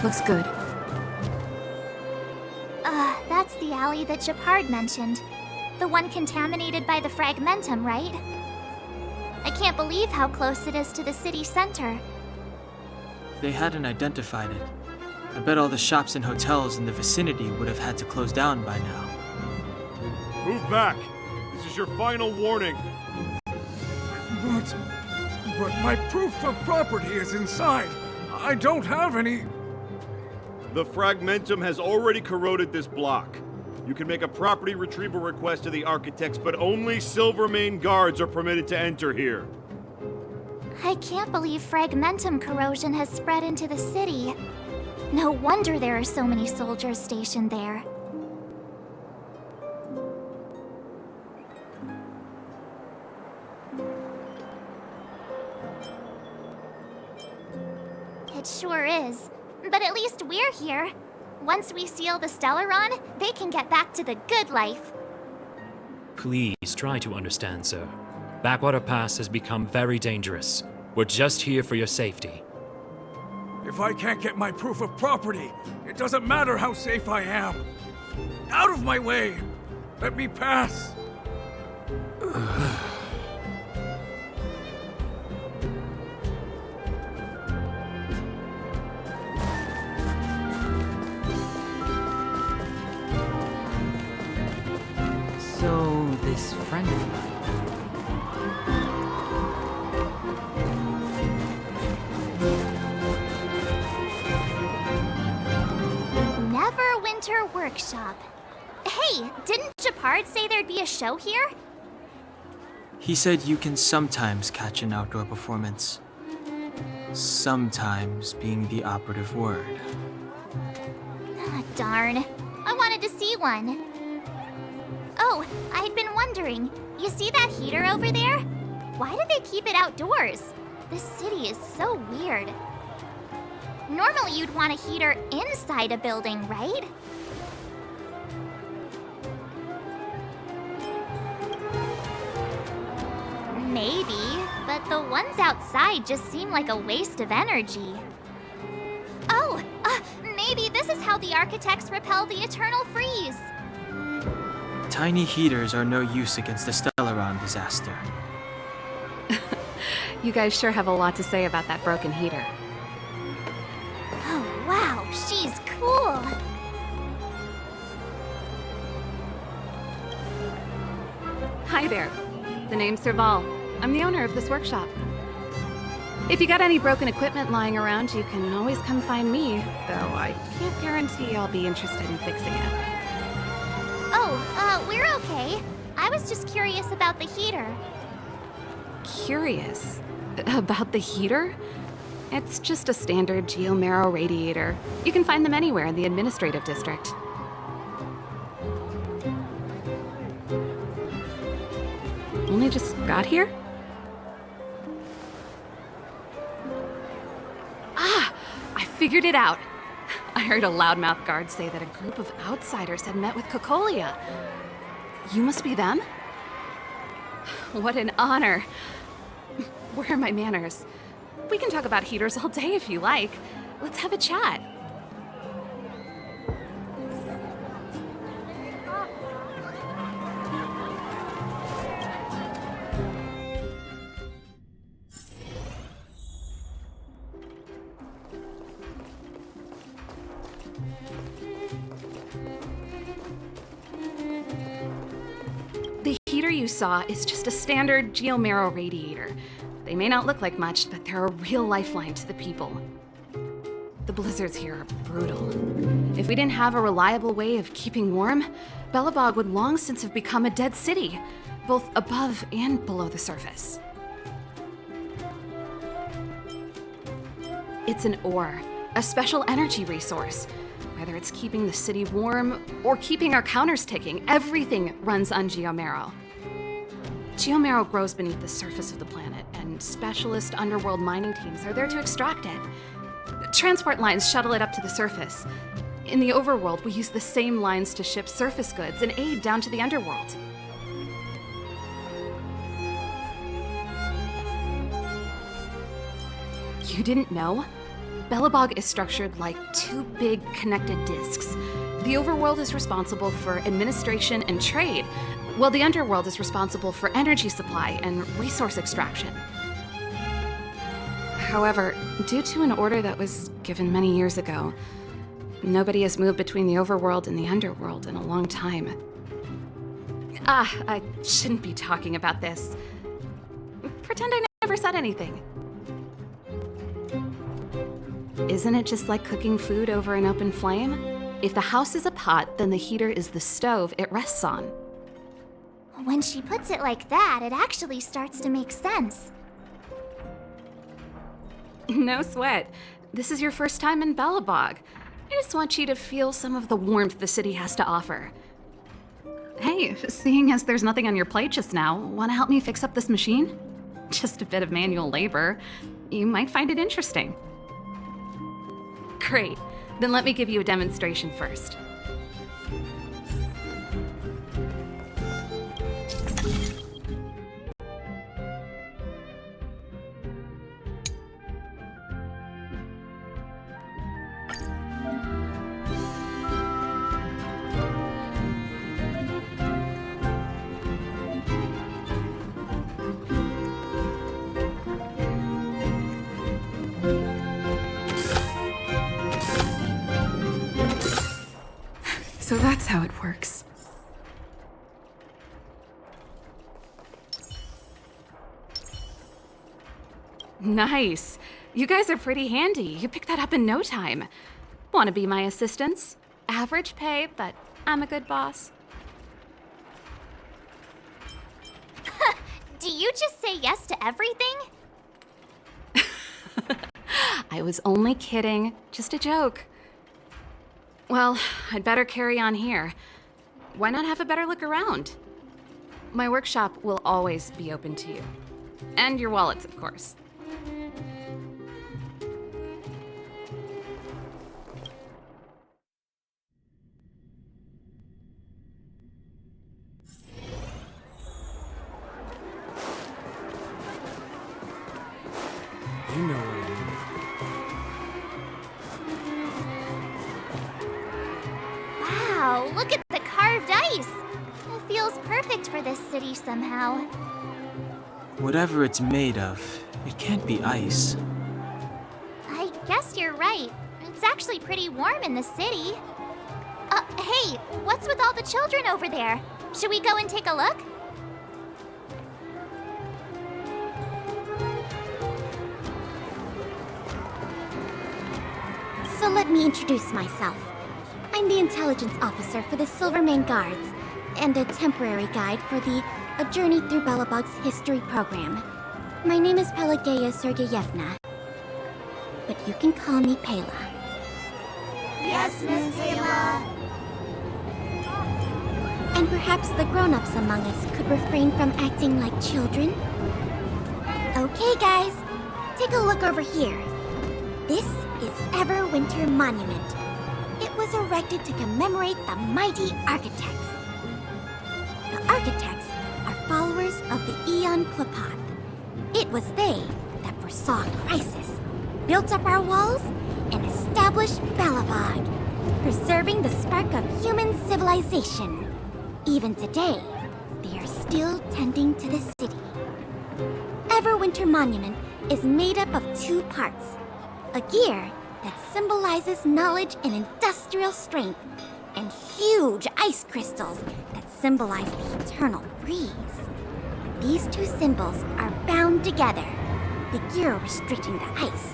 Looks good. That's the alley that Japard mentioned. The one contaminated by the fragmentum, right? I can't believe how close it is to the city center. They hadn't identified it. I bet all the shops and hotels in the vicinity would have had to close down by now. Move back! This is your final warning. But my proof of property is inside. I don't have any... The fragmentum has already corroded this block. You can make a property retrieval request to the architects, but only Silvermane guards are permitted to enter here. I can't believe fragmentum corrosion has spread into the city. No wonder there are so many soldiers stationed there. It sure is. But at least we're here. Once we seal the Stellaron, they can get back to the good life. Please try to understand, sir. Backwater Pass has become very dangerous. We're just here for your safety. If I can't get my proof of property, it doesn't matter how safe I am. Out of my way! Let me pass! So, this friend of mine... Neverwinter Workshop. Hey, didn't Japard say there'd be a show here? He said you can sometimes catch an outdoor performance. Sometimes being the operative word. Ah, darn. I wanted to see one. Oh, I'd been wondering. You see that heater over there? Why do they keep it outdoors? This city is so weird. Normally you'd want a heater inside a building, right? Maybe, but the ones outside just seem like a waste of energy. Oh, maybe this is how the architects repel the eternal freeze. Tiny heaters are no use against the Stellaron disaster. You guys sure have a lot to say about that broken heater. Oh, wow, she's cool. Hi there. The name's Serval. I'm the owner of this workshop. If you got any broken equipment lying around, you can always come find me, though I can't guarantee I'll be interested in fixing it. Oh, we're okay. I was just curious about the heater. Curious? About the heater? It's just a standard geomarrow radiator. You can find them anywhere in the administrative district. Only just got here? Ah! I figured it out! I heard a loudmouth guard say that a group of outsiders had met with Cocolia. You must be them? What an honor. Where are my manners? We can talk about heaters all day if you like. Let's have a chat. The heater you saw is just a standard geomarrow radiator. They may not look like much, but they're a real lifeline to the people. The blizzards here are brutal. If we didn't have a reliable way of keeping warm, Belobog would long since have become a dead city, both above and below the surface. It's an ore, a special energy resource. Whether it's keeping the city warm or keeping our counters ticking, everything runs on geomarrow. Geomarrow grows beneath the surface of the planet, and specialist underworld mining teams are there to extract it. Transport lines shuttle it up to the surface. In the overworld, we use the same lines to ship surface goods and aid down to the underworld. You didn't know? Belobog is structured like two big connected discs. The overworld is responsible for administration and trade, while the underworld is responsible for energy supply and resource extraction. However, due to an order that was given many years ago, nobody has moved between the overworld and the underworld in a long time. I shouldn't be talking about this. Pretend I never said anything. Isn't it just like cooking food over an open flame? If the house is a pot, then the heater is the stove it rests on. When she puts it like that, it actually starts to make sense. No sweat. This is your first time in Belobog. I just want you to feel some of the warmth the city has to offer. Hey, seeing as there's nothing on your plate just now, want to help me fix up this machine? Just a bit of manual labor. You might find it interesting. Great. Then let me give you a demonstration first. So that's how it works. Nice. You guys are pretty handy. You picked that up in no time. Want to be my assistants? Average pay, but I'm a good boss. Do you just say yes to everything? I was only kidding. Just a joke. Well, I'd better carry on here. Why not have a better look around? My workshop will always be open to you. And your wallets, of course. You know what I mean. Wow, look at the carved ice! It feels perfect for this city somehow. Whatever it's made of, it can't be ice. I guess you're right. It's actually pretty warm in the city. Hey, what's with all the children over there? Should we go and take a look? So let me introduce myself. I'm the intelligence officer for the Silvermane Guards, and a temporary guide for the A Journey Through Belobog's history program. My name is Pelageya Sergeyevna, but you can call me Pela. Yes, Miss Taylor. And perhaps the grown-ups among us could refrain from acting like children. Okay, guys, take a look over here. This is Everwinter Monument. It was erected to commemorate the mighty architects. The architects are followers of the Aeon Klapath. It was they that foresaw crisis, built up our walls, and established Belobog, preserving the spark of human civilization. Even today, they are still tending to the city. Everwinter Monument is made up of two parts. A gear that symbolizes knowledge and industrial strength, and huge ice crystals that symbolize the eternal breeze. These two symbols are bound together, the gear restricting the ice.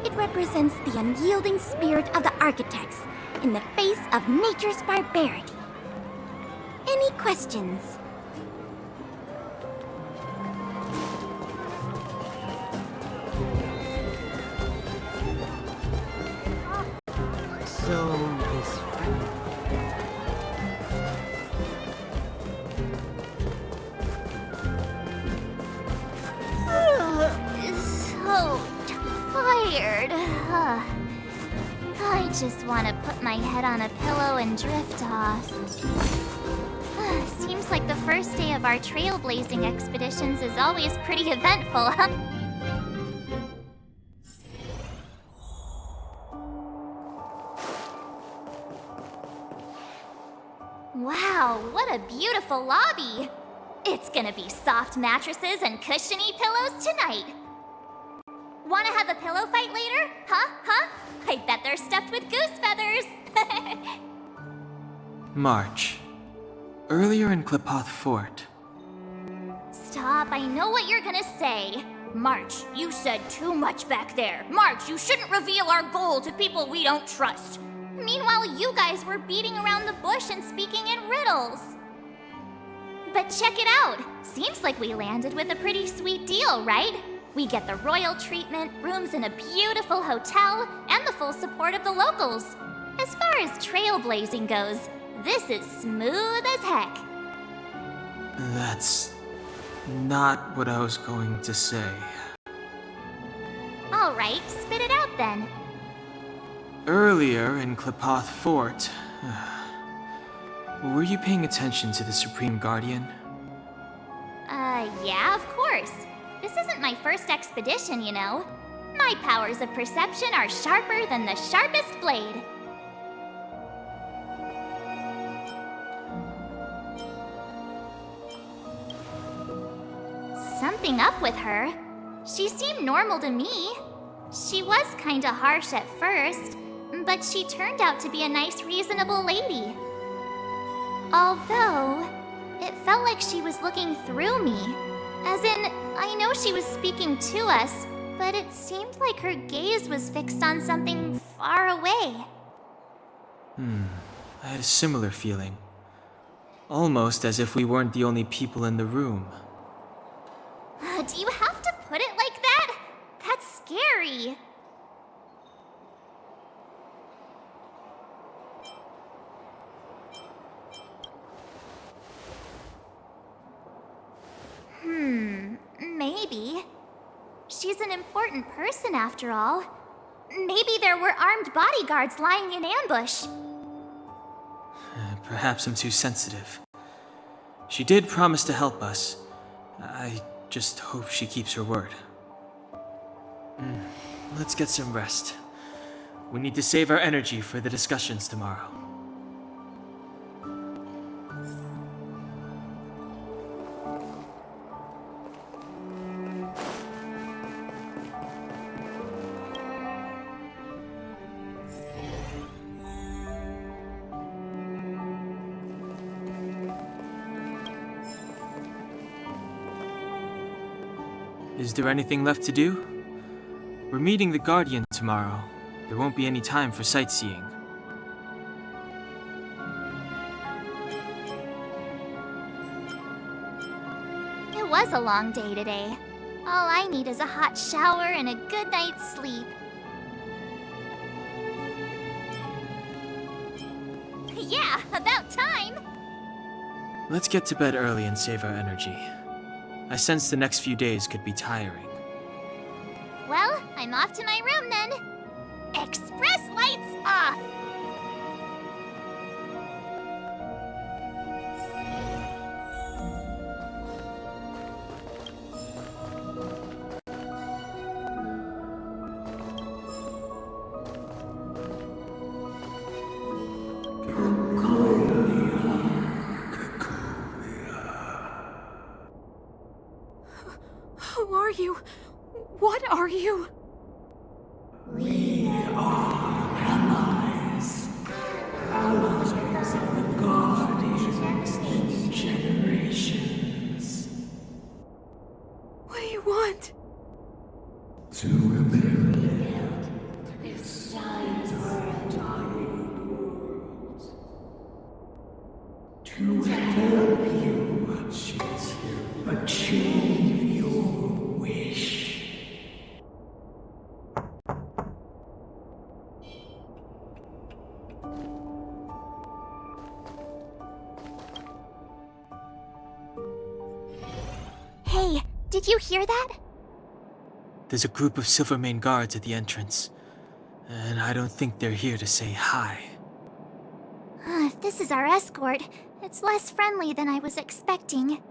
It represents the unyielding spirit of the architects in the face of nature's barbarity. Any questions? So, this friend. So tired. I just want to put my head on a pillow and drift off. Seems like the first day of our trailblazing expeditions is always pretty eventful, huh? Wow, what a beautiful lobby! It's gonna be soft mattresses and cushiony pillows tonight. Wanna have a pillow fight later? Huh? I bet they're stuffed with goose feathers. March. Earlier in Klipoth Fort. Stop, I know what you're gonna say. March, you said too much back there. March, you shouldn't reveal our goal to people we don't trust. Meanwhile, you guys were beating around the bush and speaking in riddles. But check it out. Seems like we landed with a pretty sweet deal, right? We get the royal treatment, rooms in a beautiful hotel, and the full support of the locals. As far as trailblazing goes, this is smooth as heck. That's not what I was going to say. Alright, spit it out then. Earlier in Klipoth Fort, were you paying attention to the Supreme Guardian? Yeah, of course. This isn't my first expedition, you know. My powers of perception are sharper than the sharpest blade. Something up with her. She seemed normal to me. She was kinda harsh at first, but she turned out to be a nice, reasonable lady. Although, it felt like she was looking through me. As in, I know she was speaking to us, but it seemed like her gaze was fixed on something far away. I had a similar feeling. Almost as if we weren't the only people in the room. Do you have to put it like that? That's scary. Maybe. She's an important person after all. Maybe there were armed bodyguards lying in ambush. Perhaps I'm too sensitive. She did promise to help us. I just hope she keeps her word. Let's get some rest. We need to save our energy for the discussions tomorrow. Is there anything left to do? We're meeting the Guardian tomorrow. There won't be any time for sightseeing. It was a long day today. All I need is a hot shower and a good night's sleep. Yeah, about time! Let's get to bed early and save our energy. I sense the next few days could be tiring. Well, I'm off to my room then. Express lights off! Who are you? What are you? We are allies. Allies of the Guardians in generations. What do you want? To rebuild this dying world. To help you achieve your wish. Hey, did you hear that? There's a group of Silvermane guards at the entrance, and I don't think they're here to say hi. If this is our escort, it's less friendly than I was expecting.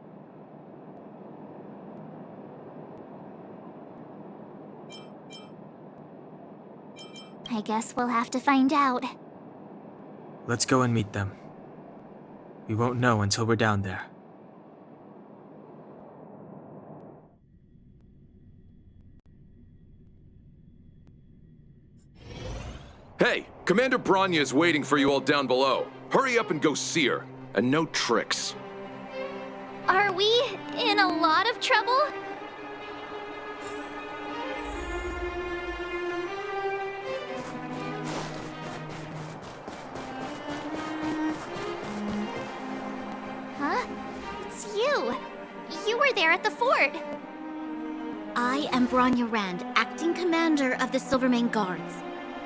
I guess we'll have to find out. Let's go and meet them. We won't know until we're down there. Hey, Commander Bronya is waiting for you all down below. Hurry up and go see her. And no tricks. Are we in a lot of trouble? Huh? It's you. You were there at the fort. I am Bronya Rand, acting commander of the Silvermane Guards.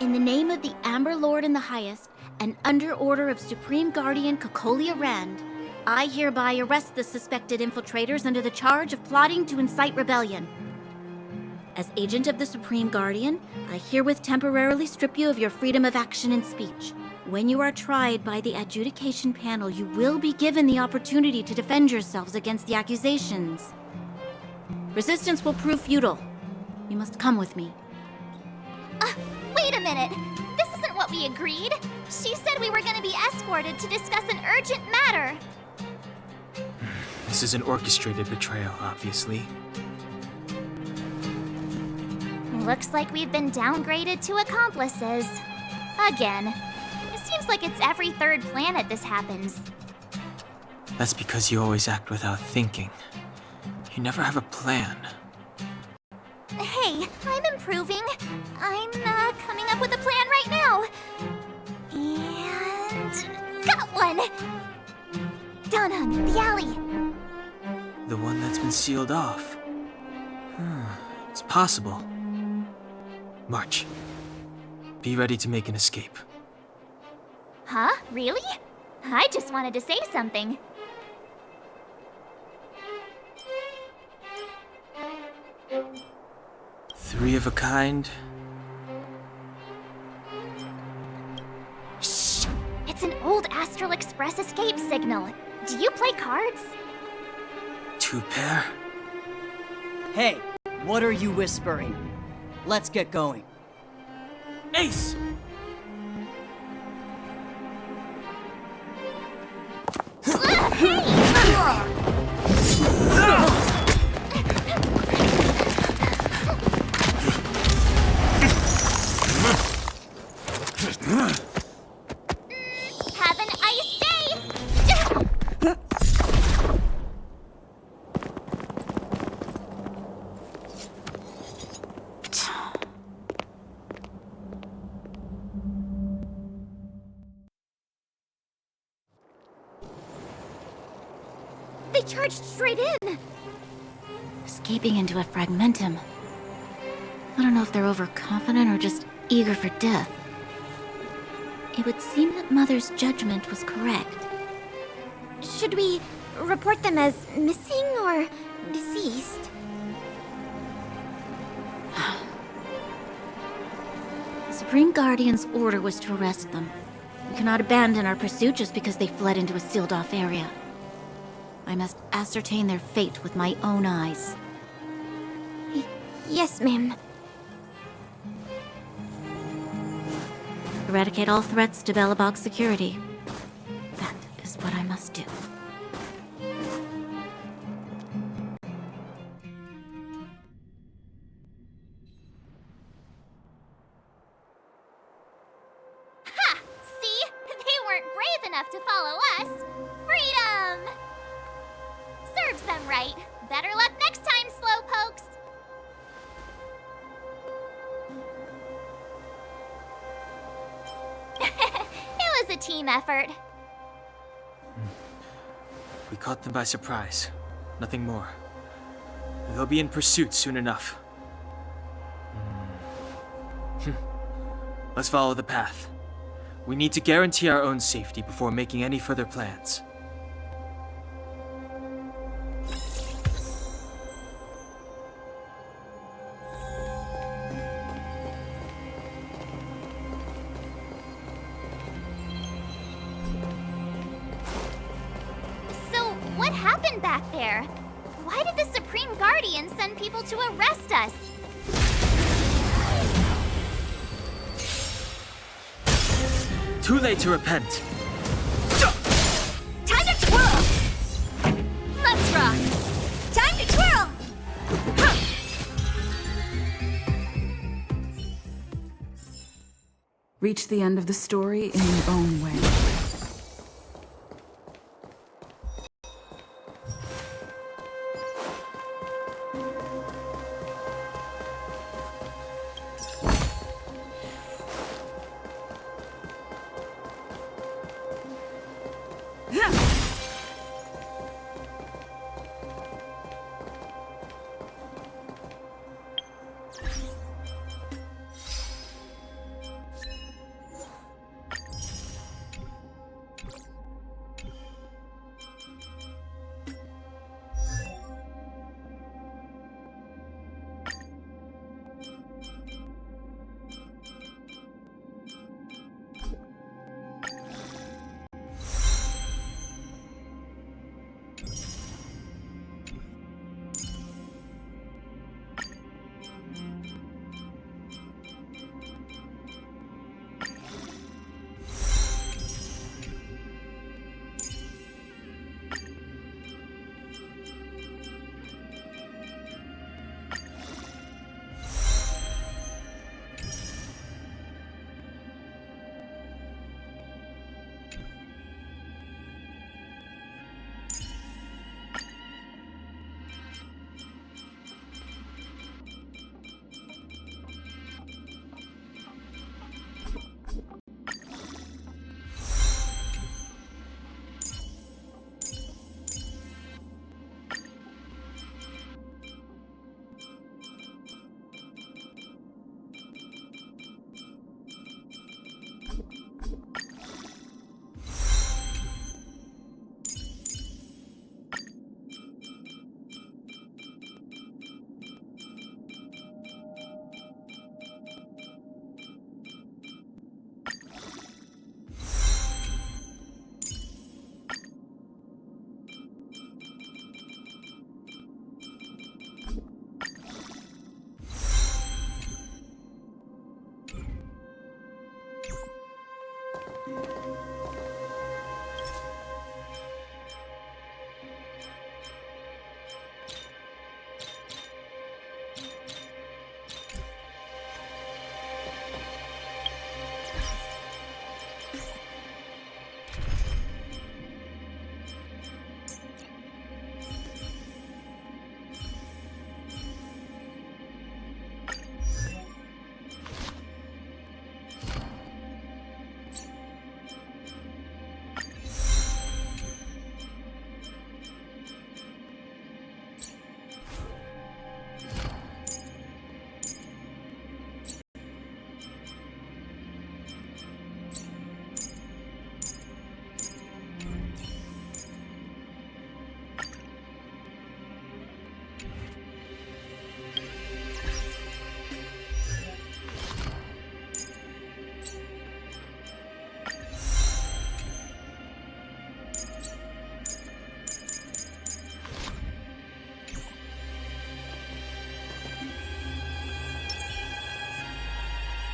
In the name of the Amber Lord in the Highest, and under order of Supreme Guardian Cocolia Rand, I hereby arrest the suspected infiltrators under the charge of plotting to incite rebellion. As agent of the Supreme Guardian, I herewith temporarily strip you of your freedom of action and speech. When you are tried by the adjudication panel, you will be given the opportunity to defend yourselves against the accusations. Resistance will prove futile. You must come with me. Wait a minute. This isn't what we agreed. She said we were going to be escorted to discuss an urgent matter. This is an orchestrated betrayal, obviously. Looks like we've been downgraded to accomplices. Again. It seems like it's every third planet this happens. That's because you always act without thinking. You never have a plan. Hey, I'm improving. I'm coming up with a plan right now. And got one! Down on the alley. The one that's been sealed off. It's possible. March. Be ready to make an escape. Huh? Really? I just wanted to say something. Three of a kind. Shh! It's an old Astral Express escape signal. Do you play cards? Two pair. Hey, what are you whispering? Let's get going. Ace! Have an ice day! They charged straight in! Escaping into a fragmentum. I don't know if they're overconfident or just eager for death. It would seem that Mother's judgment was correct. Should we report them as missing or deceased? The Supreme Guardian's order was to arrest them. We cannot abandon our pursuit just because they fled into a sealed-off area. I must ascertain their fate with my own eyes. Yes, ma'am. Eradicate all threats to Belobog security. That is what I must do. Ha! See? They weren't brave enough to follow us. Freedom! Serves them right. Better luck next time, slowpokes. It was a team effort. We caught them by surprise. Nothing more. They'll be in pursuit soon enough. Let's follow the path. We need to guarantee our own safety before making any further plans. So, what happened back there? Why did the Supreme Guardian send people to arrest us? Too late to repent. Time to Reach the end of the story in your own way.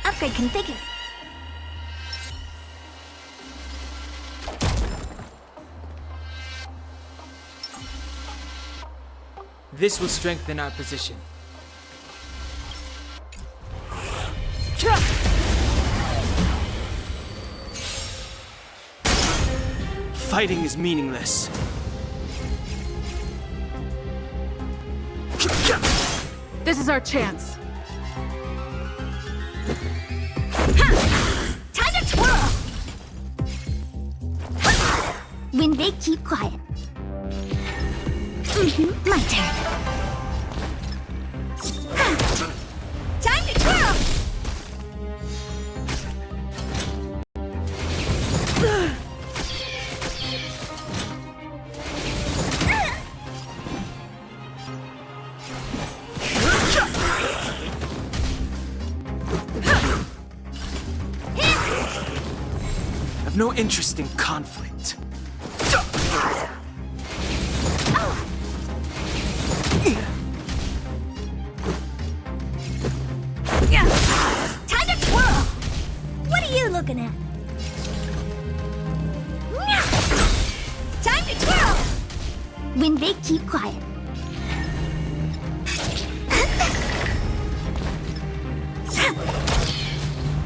Upgrade configured. This will strengthen our position. Fighting is meaningless. This is our chance. Time to twirl! When they keep quiet. My turn. Time to twirl! I've no interest in conflict. Time to twirl! What are you looking at? Time to twirl! When they keep quiet.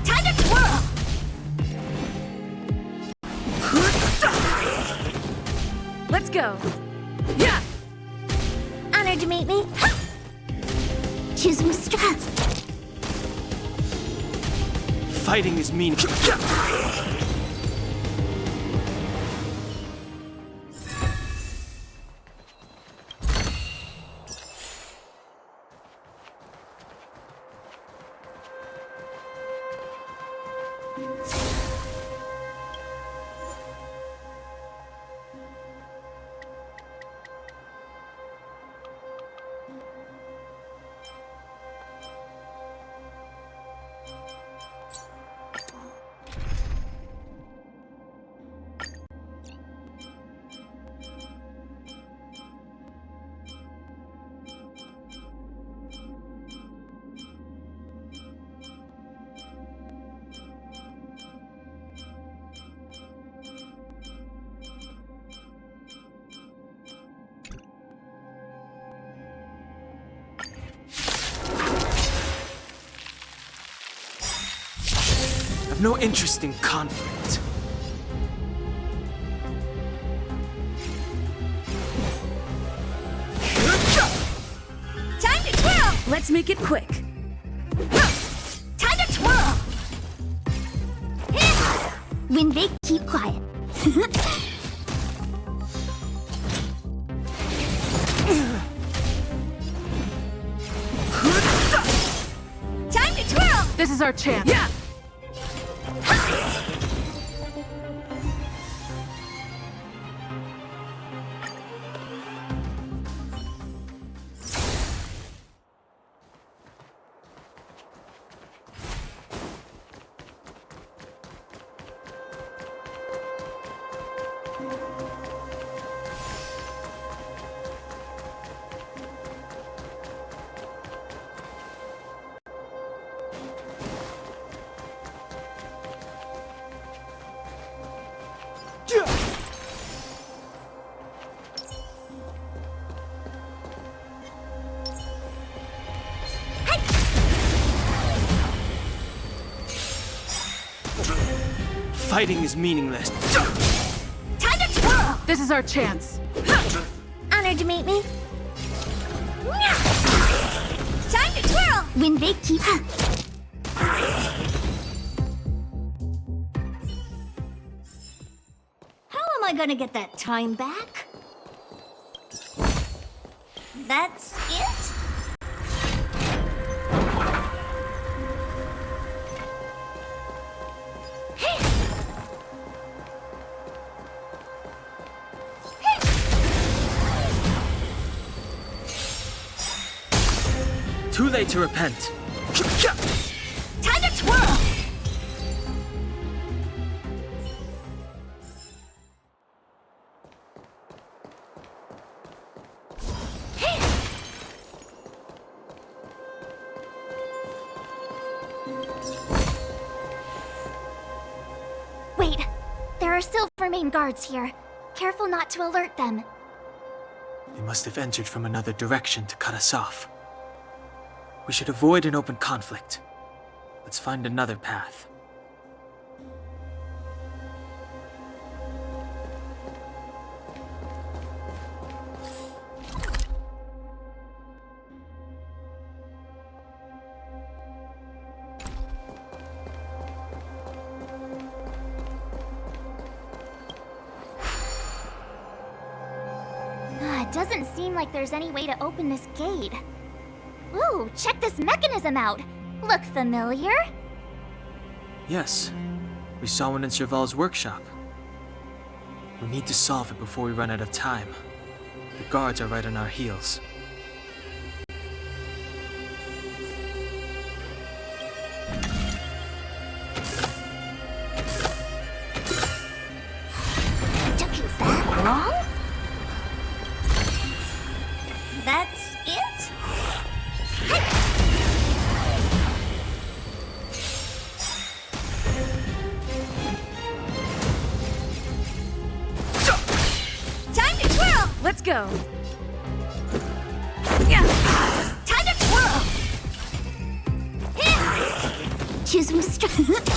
Time to twirl! Choose my strap. Fighting is mean. I've no interest in conflict. Time to twirl! Let's make it quick. Time to twirl! When they keep quiet. Time to twirl! This is our chance. Yeah! Fighting is meaningless. Time to twirl! This is our chance. Honored to meet me. Time to twirl! When they keep... How am I gonna get that time back? That's it? Too late to repent. Time to twirl! Wait, there are Silvermane guards here. Careful not to alert them. They must have entered from another direction to cut us off. We should avoid an open conflict. Let's find another path. It doesn't seem like there's any way to open this gate. Ooh, check this mechanism out! Look familiar? Yes, we saw one in Serval's workshop. We need to solve it before we run out of time. The guards are right on our heels. Took you that long? That's it? Time to twirl! Let's go. Time to twirl! Choose my strength.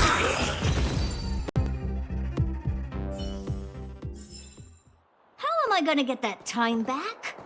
How am I gonna get that time back?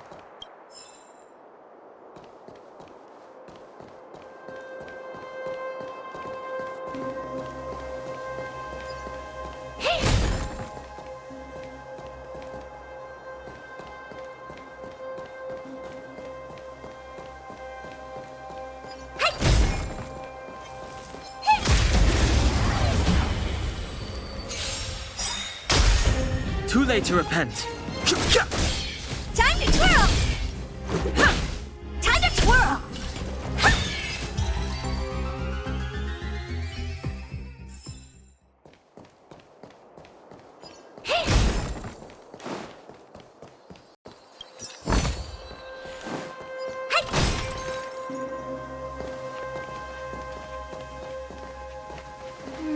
too late to repent. Time to twirl! Time to twirl!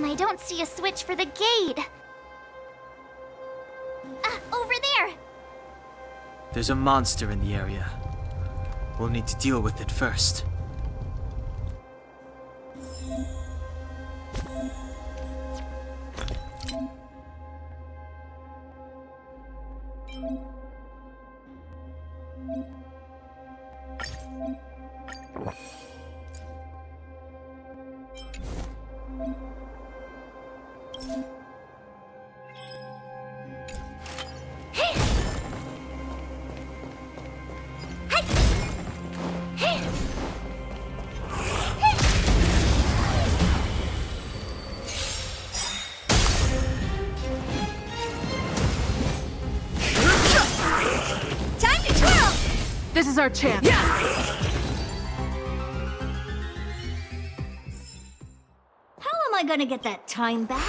I don't see a switch for the gate. Over there! There's a monster in the area. We'll need to deal with it first. This is our chance. How am I gonna get that time back?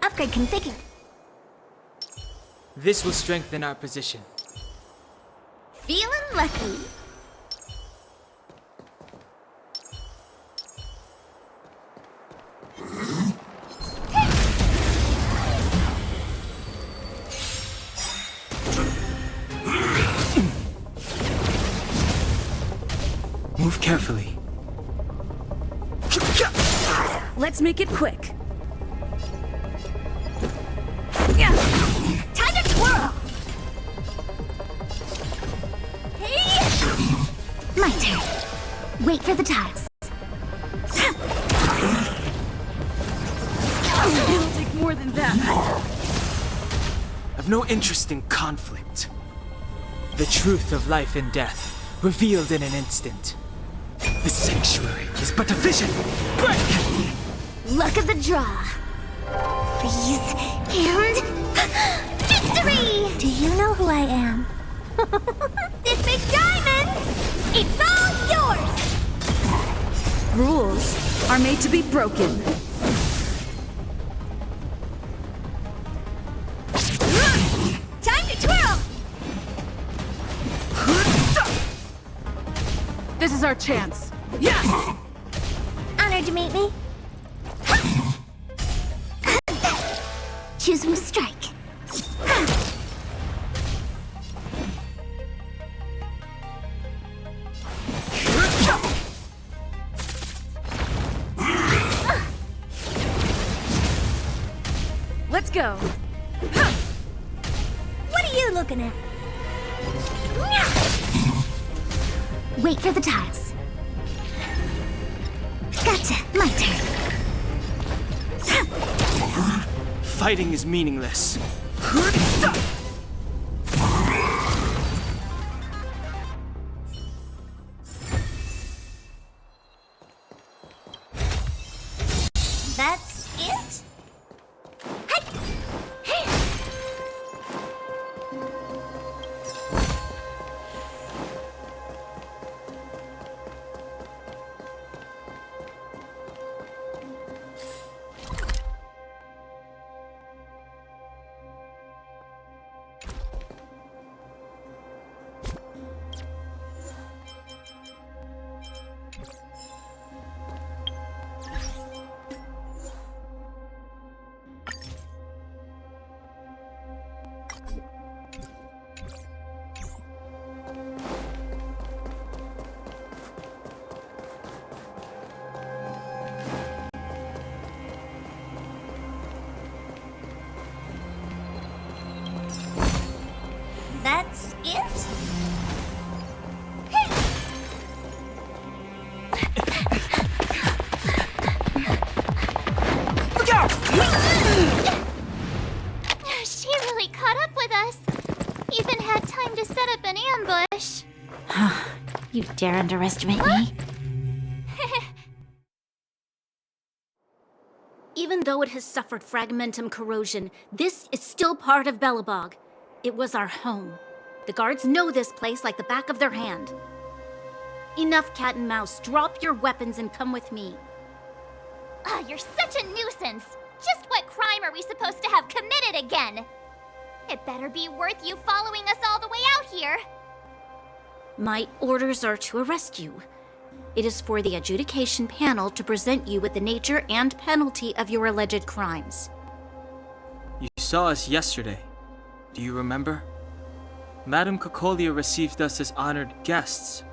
Upgrade configured. This will strengthen our position. Feeling lucky. Move carefully. Let's make it quick. Time to twirl! Hey! My turn. Wait for the tiles. It'll take more than that. I've no interest in conflict. The truth of life and death, revealed in an instant. The sanctuary is but a vision. Break! Luck of the draw. Freeze and victory! Do you know who I am? This big diamond! It's all yours! Rules are made to be broken. Time to twirl! This is our chance. Honored to meet me. Choose with strike. Let's go. What are you looking at? Wait for the tiles. Gotcha, my turn. Fighting is meaningless. That's it? That's it? Look out! She really caught up with us. Even had time to set up an ambush. You dare underestimate me? Even though it has suffered fragmentum corrosion, this is still part of Belobog. It was our home. The guards know this place like the back of their hand. Enough cat and mouse. Drop your weapons and come with me. You're such a nuisance. Just what crime are we supposed to have committed again? It better be worth you following us all the way out here. My orders are to arrest you. It is for the adjudication panel to present you with the nature and penalty of your alleged crimes. You saw us yesterday. Do you remember? Madame Cocolia received us as honored guests.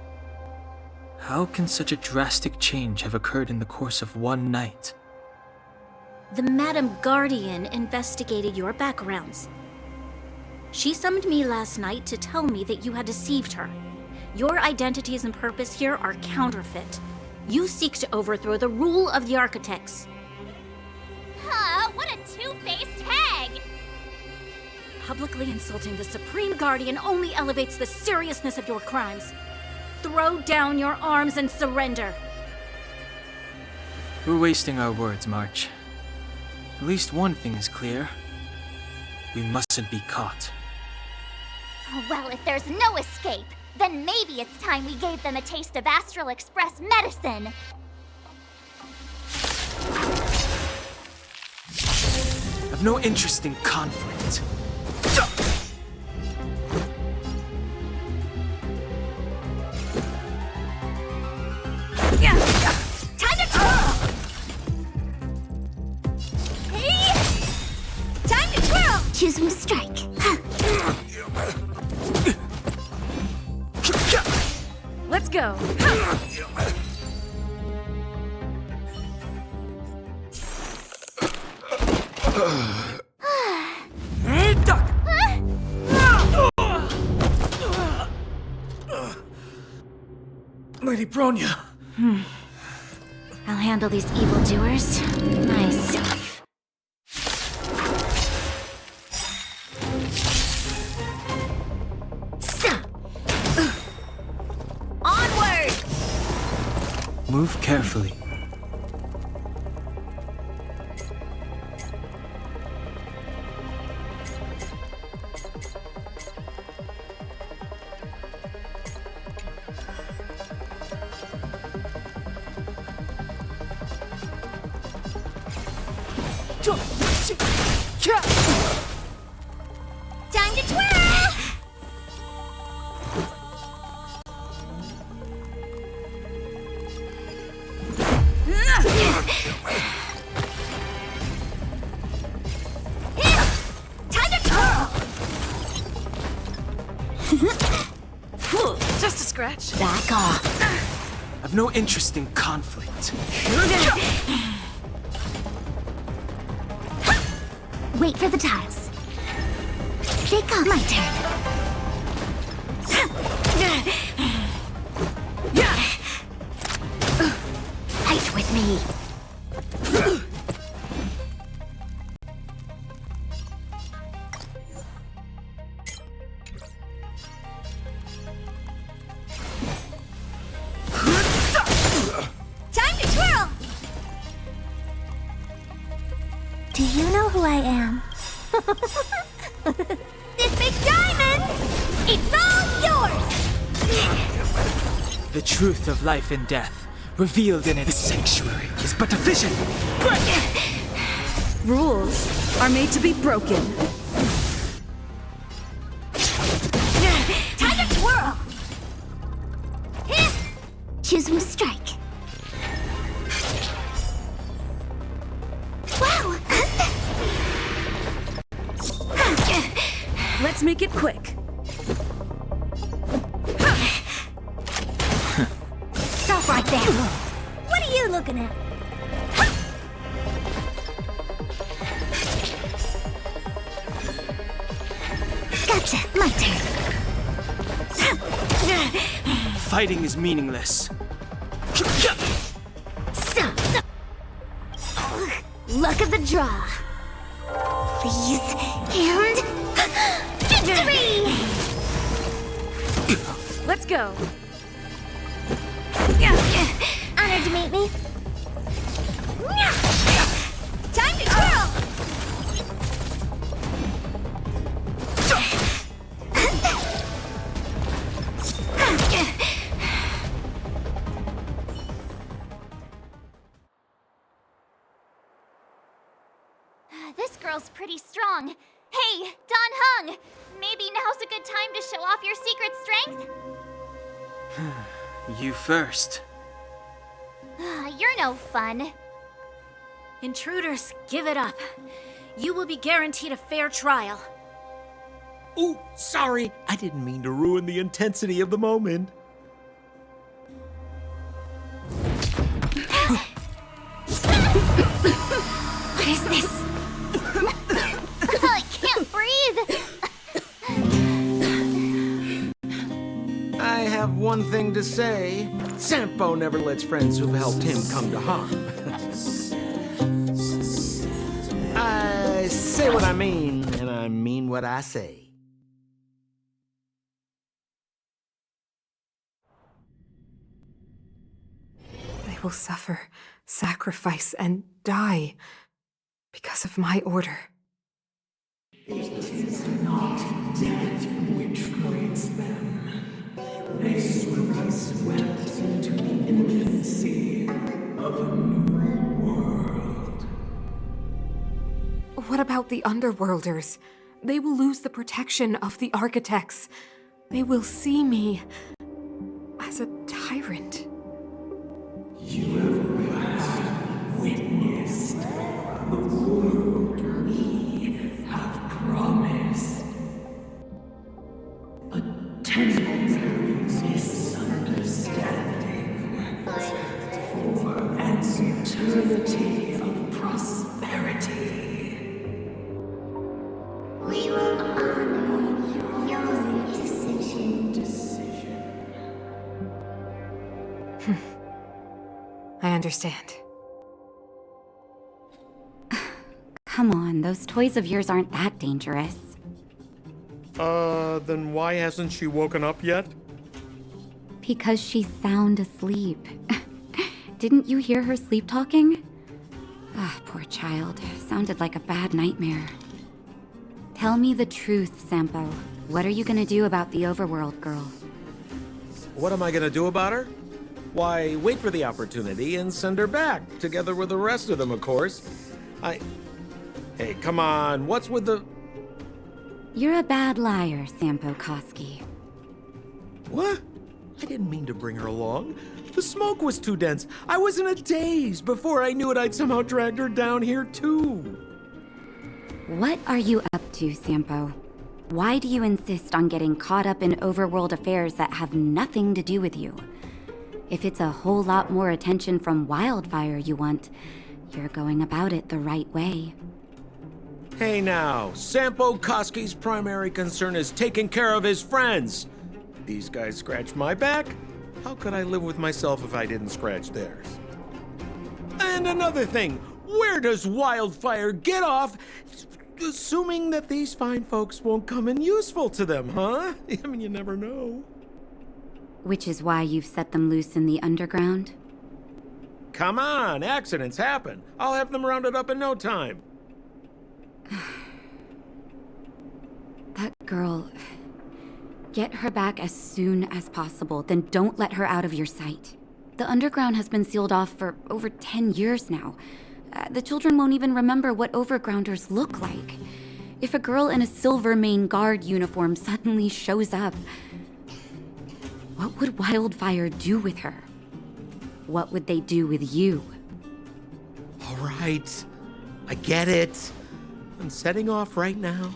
How can such a drastic change have occurred in the course of one night? The Madam Guardian investigated your backgrounds. She summoned me last night to tell me that you had deceived her. Your identities and purpose here are counterfeit. You seek to overthrow the rule of the architects. What a two-faced hag! Publicly insulting the Supreme Guardian only elevates the seriousness of your crimes. Throw down your arms and surrender. We're wasting our words, March. At least one thing is clear. We mustn't be caught. Well, if there's no escape, then maybe it's time we gave them a taste of Astral Express medicine. I've no interest in conflict. Time to twirl! Hey! Time to twirl! Choose when to strike. Let's go. Lady Bronya. I'll handle these evildoers myself. Onward! Move carefully. Time to twirl! Time to twirl! Just a scratch. Back off. I've no interest in conflict. Wait for the tiles. Stay calm. My turn. Fight with me. Time to twirl! Do you know who I am? This big diamond! It's all yours! The truth of life and death, revealed in it. The sanctuary is but a vision. Rules are made to be broken. Time to twirl! Choose when to strike. Wow! Let's make it quick. Stop right there! What are you looking at? Gotcha! My turn! Fighting is meaningless. Luck of the draw. Please, and victory! Let's go. Honored to meet me. Time to twirl! This girl's pretty strong. Hey, Don Hung! Maybe now's a good time to show off your secret strength? You first. You're no fun. Intruders, give it up. You will be guaranteed a fair trial. Ooh, sorry. I didn't mean to ruin the intensity of the moment. What is this? I can't breathe! I have one thing to say. Sampo never lets friends who've helped him come to harm. I say what I mean, and I mean what I say. They will suffer, sacrifice, and die because of my order. What about the Underworlders? They will lose the protection of the Architects. They will see me as a tyrant. You have witnessed the world we have promised. A temporary misunderstanding for an eternity of prosperity. We will honor your decision. I understand. Come on, those toys of yours aren't that dangerous. Then why hasn't she woken up yet? Because she's sound asleep. Didn't you hear her sleep talking? Ah, poor child. Sounded like a bad nightmare. Tell me the truth, Sampo. What are you gonna do about the Overworld girl? What am I gonna do about her? Why, wait for the opportunity and send her back, together with the rest of them, of course. Hey, come on, what's with the... You're a bad liar, Sampo Koski. What? I didn't mean to bring her along. The smoke was too dense. I was in a daze. Before I knew it, I'd somehow dragged her down here, too. What are you up to, Sampo? Why do you insist on getting caught up in overworld affairs that have nothing to do with you? If it's a whole lot more attention from Wildfire you want, you're going about it the right way. Hey now, Sampo Koski's primary concern is taking care of his friends. These guys scratch my back. How could I live with myself if I didn't scratch theirs? And another thing, where does Wildfire get off assuming that these fine folks won't come in useful to them, huh? I mean, you never know. Which is why you've set them loose in the underground? Come on, accidents happen. I'll have them rounded up in no time. That girl... Get her back as soon as possible, then don't let her out of your sight. The underground has been sealed off for over 10 years now. The children won't even remember what overgrounders look like. If a girl in a Silvermane Guard uniform suddenly shows up, what would Wildfire do with her? What would they do with you? All right, I get it. I'm setting off right now.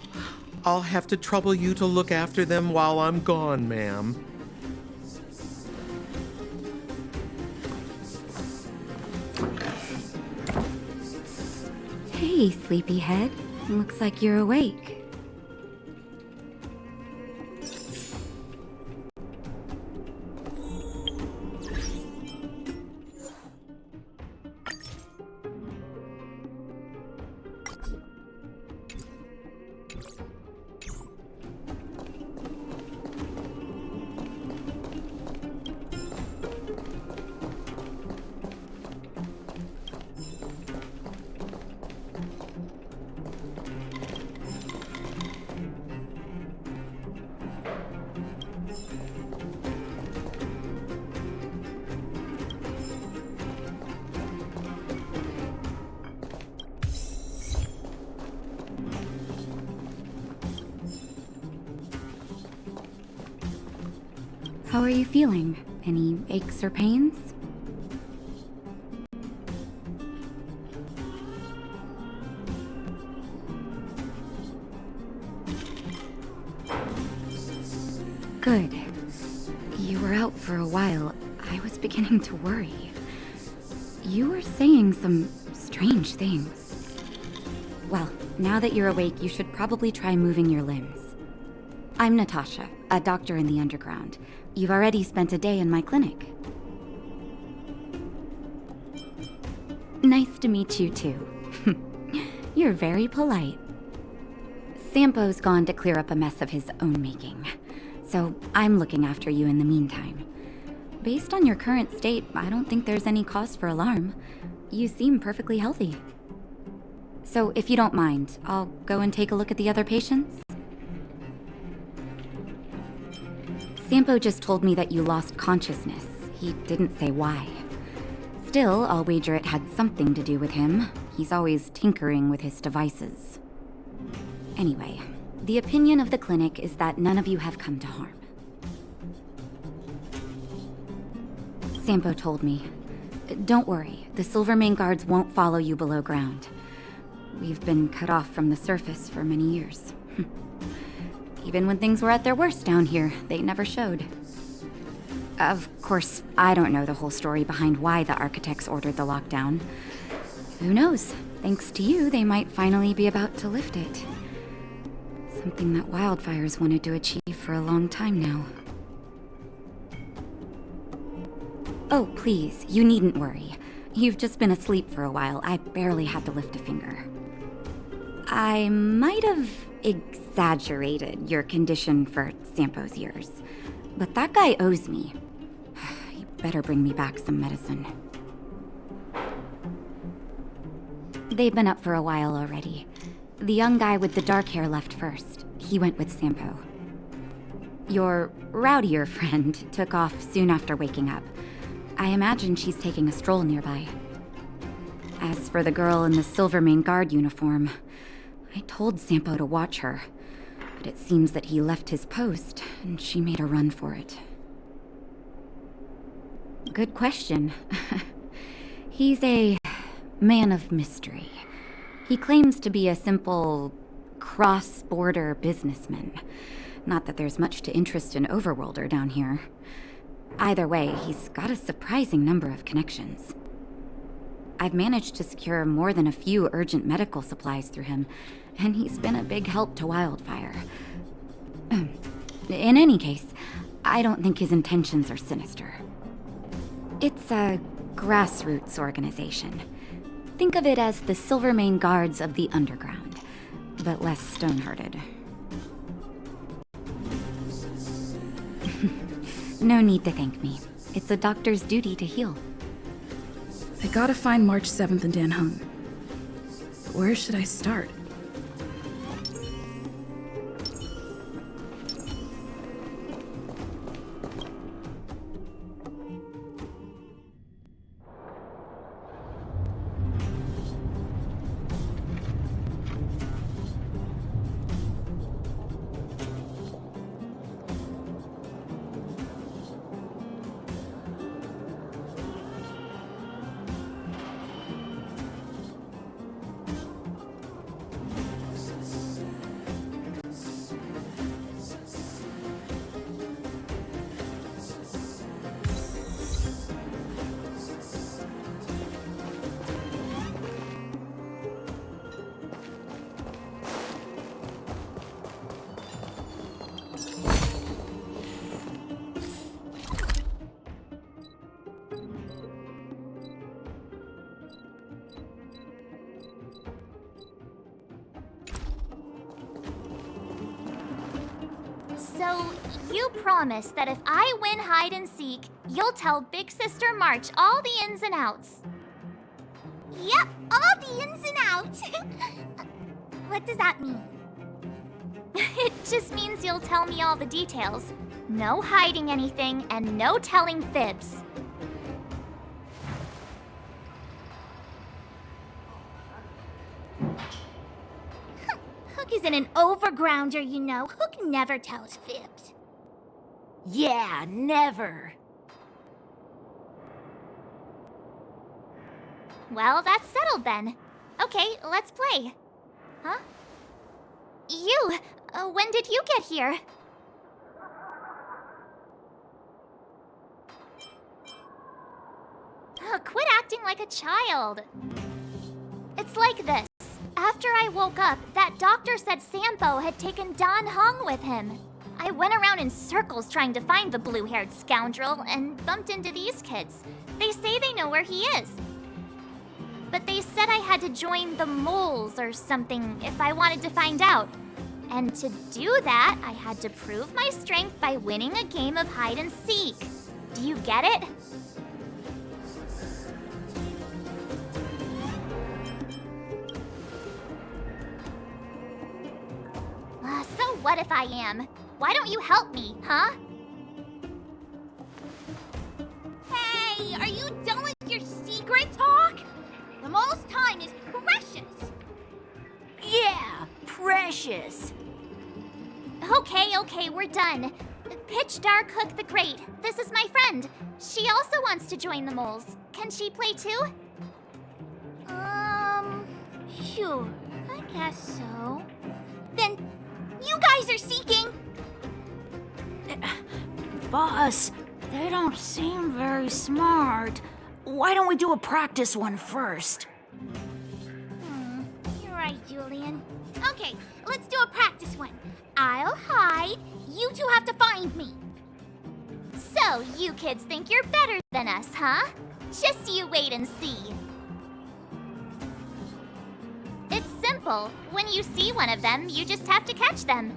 I'll have to trouble you to look after them while I'm gone, ma'am. Hey, sleepyhead. Looks like you're awake. How are you feeling? Any aches or pains? Good. You were out for a while. I was beginning to worry. You were saying some strange things. Well, now that you're awake, you should probably try moving your limbs. I'm Natasha, a doctor in the underground. You've already spent a day in my clinic. Nice to meet you, too. You're very polite. Sampo's gone to clear up a mess of his own making, so I'm looking after you in the meantime. Based on your current state, I don't think there's any cause for alarm. You seem perfectly healthy. So if you don't mind, I'll go and take a look at the other patients. Sampo just told me that you lost consciousness. He didn't say why. Still, I'll wager it had something to do with him. He's always tinkering with his devices. Anyway, the opinion of the clinic is that none of you have come to harm. Sampo told me. Don't worry, the Silvermane Guards won't follow you below ground. We've been cut off from the surface for many years. Even when things were at their worst down here, they never showed. Of course, I don't know the whole story behind why the architects ordered the lockdown. Who knows? Thanks to you, they might finally be about to lift it. Something that Wildfire's wanted to achieve for a long time now. Oh, please, you needn't worry. You've just been asleep for a while. I barely had to lift a finger. I might have exaggerated your condition for Sampo's years, but that guy owes me. You better bring me back some medicine. They've been up for a while already. The young guy with the dark hair left first. He went with Sampo. Your rowdier friend took off soon after waking up. I imagine she's taking a stroll nearby. As for the girl in the Silvermane Guard uniform, I told Sampo to watch her, but it seems that he left his post, and she made a run for it. Good question. He's a man of mystery. He claims to be a simple cross-border businessman. Not that there's much to interest an overworlder down here. Either way, he's got a surprising number of connections. I've managed to secure more than a few urgent medical supplies through him, and he's been a big help to Wildfire. In any case, I don't think his intentions are sinister. It's a grassroots organization. Think of it as the Silvermane Guards of the Underground, but less stone-hearted. No need to thank me. It's a doctor's duty to heal. I gotta find March 7th in Dan Hung. But where should I start? So, you promise that if I win hide and seek, you'll tell Big Sister March all the ins and outs. Yep, all the ins and outs. What does that mean? It just means you'll tell me all the details. No hiding anything and no telling fibs. Hook isn't an overgrounder, you know. Hook never tells fibs. Yeah, never. Well, that's settled then. Okay, let's play. Huh? You! When did you get here? Quit acting like a child. It's like this. After I woke up, that doctor said Sampo had taken Dan Hung with him. I went around in circles trying to find the blue-haired scoundrel and bumped into these kids. They say they know where he is. But they said I had to join the moles or something if I wanted to find out. And to do that, I had to prove my strength by winning a game of hide and seek. Do you get it? So what if I am? Why don't you help me, huh? Hey, are you done with your secret talk? The most time is precious. Yeah, precious. Okay, we're done. Pitch Dark Hook the Great. This is my friend. She also wants to join the moles. Can she play too? Sure. I guess so. Then, you guys are seeking! Boss, they don't seem very smart. Why don't we do a practice one first? You're right, Julian. Okay, let's do a practice one. I'll hide. You two have to find me. So, you kids think you're better than us, huh? Just you wait and see. It's simple. When you see one of them, you just have to catch them.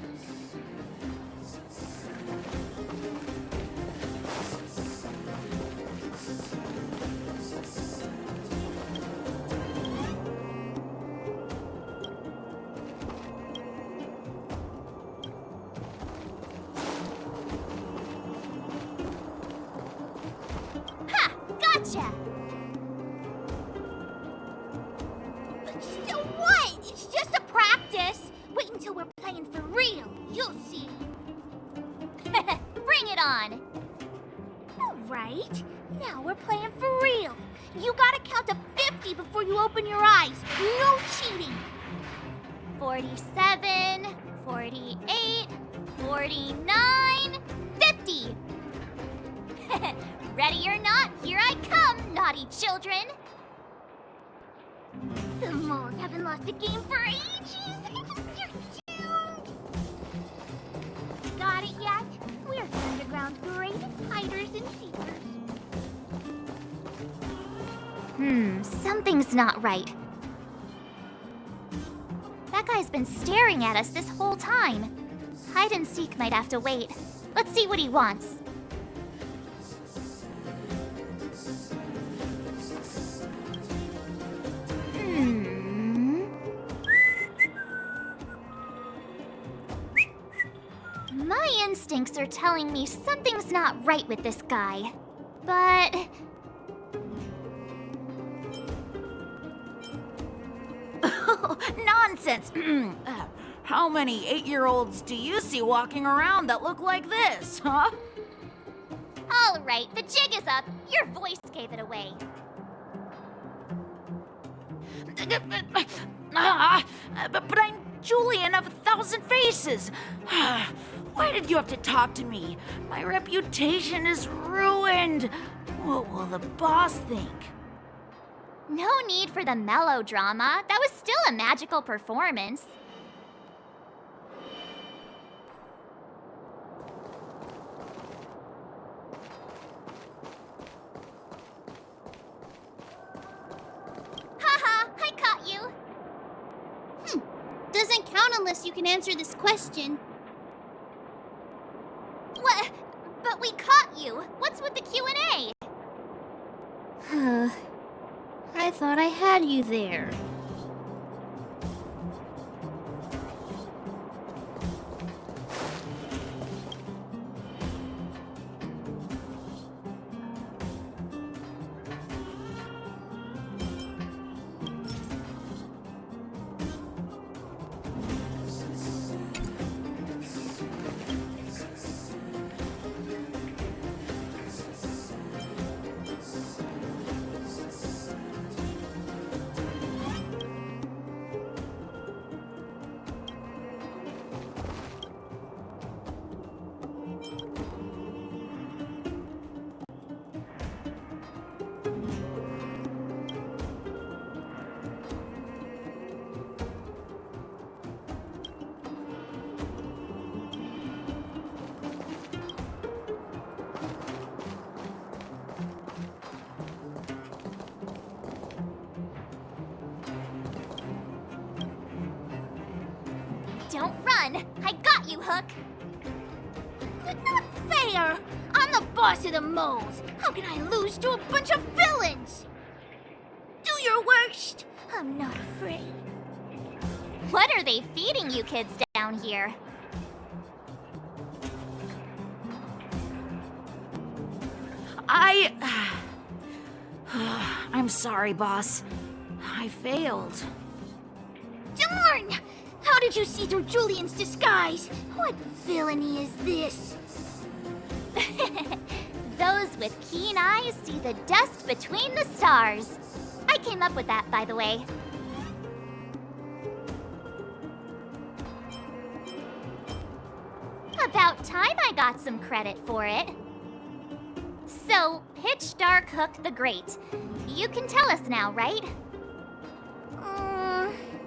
Ha! Gotcha! So what? It's just a practice. Wait until we're playing for real. You'll see. Bring it on! All right. Now we're playing for real. You gotta count to 50 before you open your eyes. No cheating. 47, 48, 49, 50! Ready or not, here I come, naughty children! The moles haven't lost a game for ages. You're doomed. Got it yet? We're the underground's greatest hiders and seekers. Something's not right. That guy's been staring at us this whole time. Hide and seek might have to wait. Let's see what he wants. My instincts are telling me something's not right with this guy. But... Nonsense! How many 8-year-olds do you see walking around that look like this, huh? All right, the jig is up. Your voice gave it away. But I'm Julian of 1,000 Faces. Why did you have to talk to me? My reputation is ruined. What will the boss think? No need for the melodrama. That was still a magical performance. Haha, I caught you. Doesn't count unless you can answer this question. What? But we caught you. What's with the Q&A? I thought I had you there. Don't run! I got you, Hook! Not fair! I'm the boss of the moles. How can I lose to a bunch of villains? Do your worst. I'm not afraid. What are they feeding you kids down here? I'm sorry, boss. I failed. Darn! How did you see through Julian's disguise? What villainy is this? Those with keen eyes see the dust between the stars. I came up with that, by the way. About time I got some credit for it. So, Pitch Dark Hook the Great. You can tell us now, right?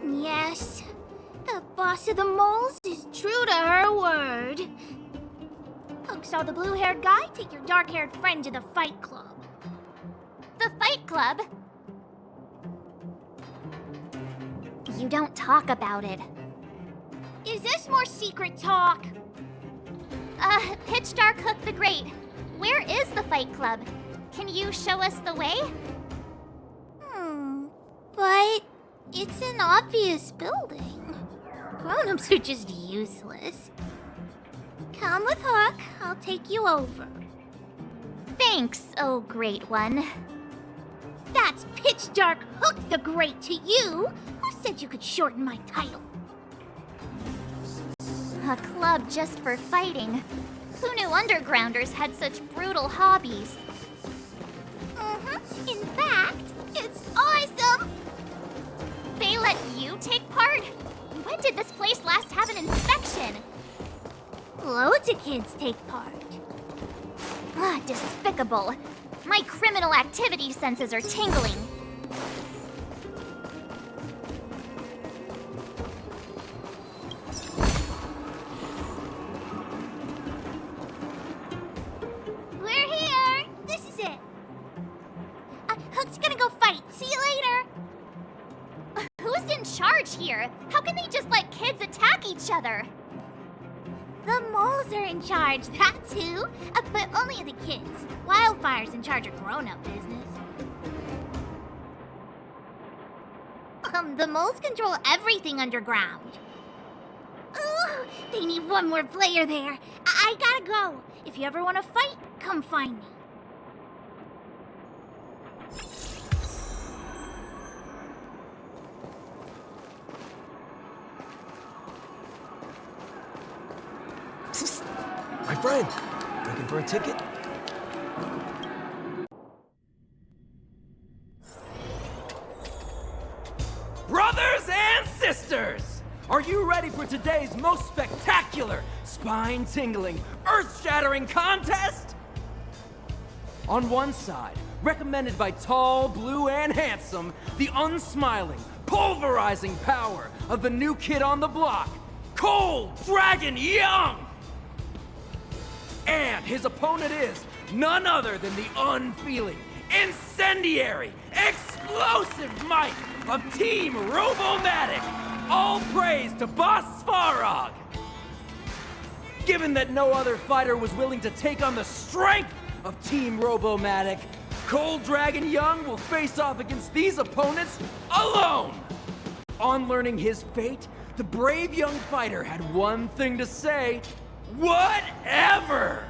Yes. The boss of the moles is true to her word. Hook saw the blue-haired guy take your dark-haired friend to the fight club. The fight club? You don't talk about it. Is this more secret talk? Pitch Dark Hook the Great. Where is the fight club? Can you show us the way? But it's an obvious building. Grown-ups are just useless. Come with Hook. I'll take you over. Thanks, oh great one. That's Pitch Dark Hook the Great to you. Who said you could shorten my title? A club just for fighting. Who knew undergrounders had such brutal hobbies? In fact, it's awesome! They let you take part? When did this place last have an inspection? Loads of kids take part. Despicable. My criminal activity senses are tingling. Let's gonna go fight. See you later. Who's in charge here? How can they just let kids attack each other? The moles are in charge, that's who. But only the kids. Wildfire's in charge of grown-up business. The moles control everything underground. Ooh, they need one more player there. I gotta go. If you ever want to fight, come find me. My friend, looking for a ticket? Brothers and sisters, are you ready for today's most spectacular, spine-tingling, earth-shattering contest? On one side, recommended by tall, blue, and handsome, the unsmiling, pulverizing power of the new kid on the block, Cold Dragon Young! And his opponent is none other than the unfeeling, incendiary, explosive might of Team Robomatic! All praise to Boss Svarog! Given that no other fighter was willing to take on the strength of Team Robomatic, Cold Dragon Young will face off against these opponents alone! On learning his fate, the brave young fighter had one thing to say: whatever!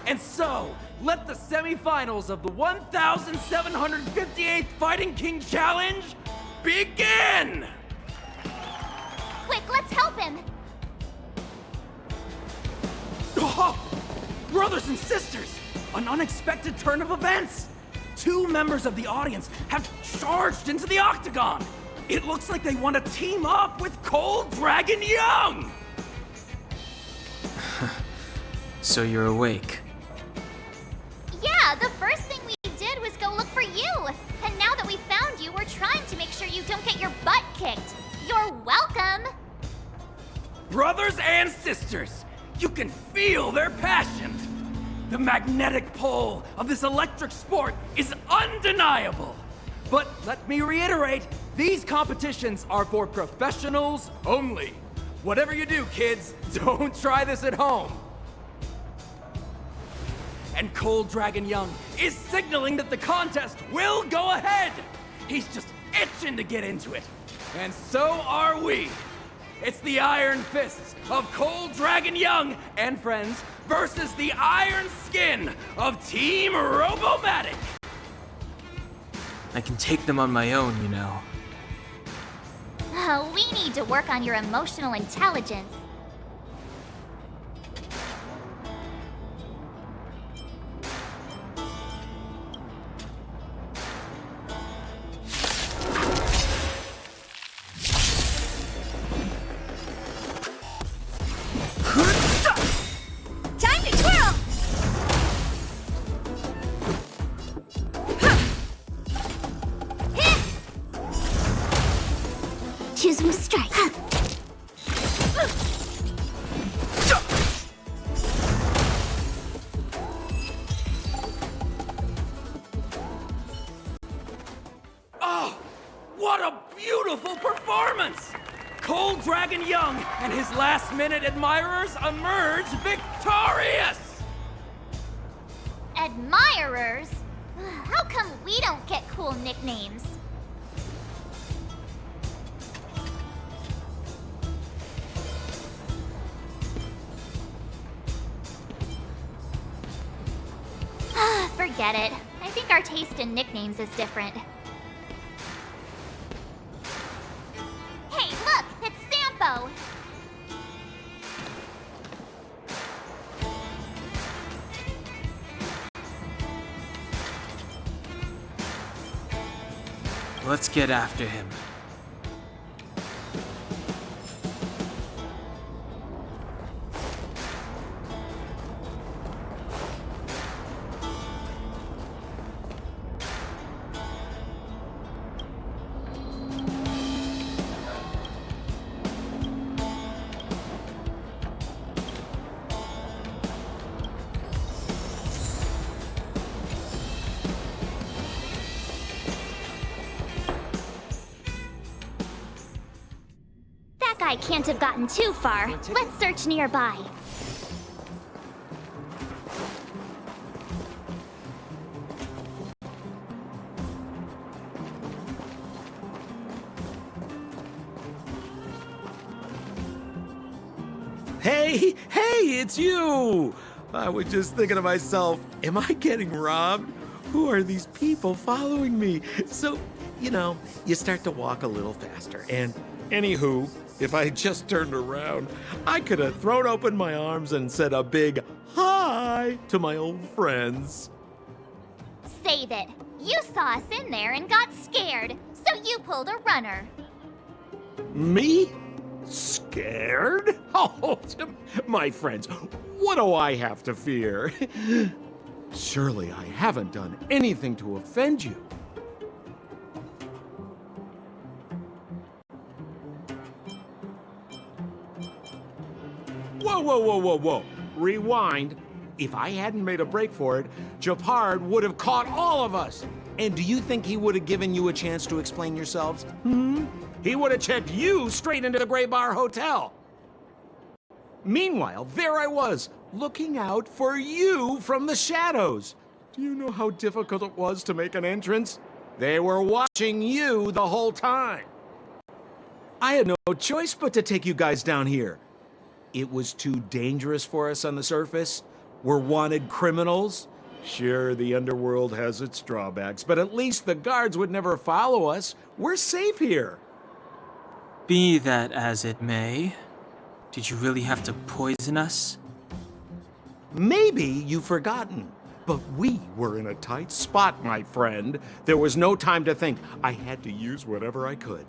And so, let the semifinals of the 1,758th Fighting King Challenge begin! Quick, let's help him! Oh, brothers and sisters, an unexpected turn of events! Two members of the audience have charged into the octagon! It looks like they want to team up with Cold Dragon Young! So you're awake. Yeah, the first thing we did was go look for you. And now that we found you, we're trying to make sure you don't get your butt kicked. You're welcome. Brothers and sisters, you can feel their passion. The magnetic pull of this electric sport is undeniable. But let me reiterate, these competitions are for professionals only. Whatever you do, kids, don't try this at home. And Cold Dragon Young is signaling that the contest will go ahead. He's just itching to get into it. And so are we. It's the Iron Fists of Cold Dragon Young and friends versus the Iron Skin of Team Robomatic. I can take them on my own, you know. We need to work on your emotional intelligence. Time to twirl! Choose one strike. Oh, what a beautiful performance! Cold Dragon Young and his last-minute admirers emerge victorious! Admirers? How come we don't get cool nicknames? Forget it. I think our taste in nicknames is different. Hey, look! It's Sampo! Let's get after him. guy can't have gotten too far. Let's search nearby. Hey, it's you! I was just thinking to myself, am I getting robbed? Who are these people following me? So, you start to walk a little faster. And anywho, if I had just turned around, I could have thrown open my arms and said a big hi to my old friends. Save it. You saw us in there and got scared, so you pulled a runner. Me? Scared? Oh, my friends, what do I have to fear? Surely I haven't done anything to offend you. Whoa. Rewind. If I hadn't made a break for it, Japard would have caught all of us. And do you think he would have given you a chance to explain yourselves? He would have checked you straight into the Gray Bar Hotel. Meanwhile, there I was, looking out for you from the shadows. Do you know how difficult it was to make an entrance? They were watching you the whole time. I had no choice but to take you guys down here. It was too dangerous for us on the surface. We're wanted criminals. Sure, the underworld has its drawbacks, but at least the guards would never follow us. We're safe here. Be that as it may, did you really have to poison us? Maybe you've forgotten, but we were in a tight spot, my friend. There was no time to think. I had to use whatever I could.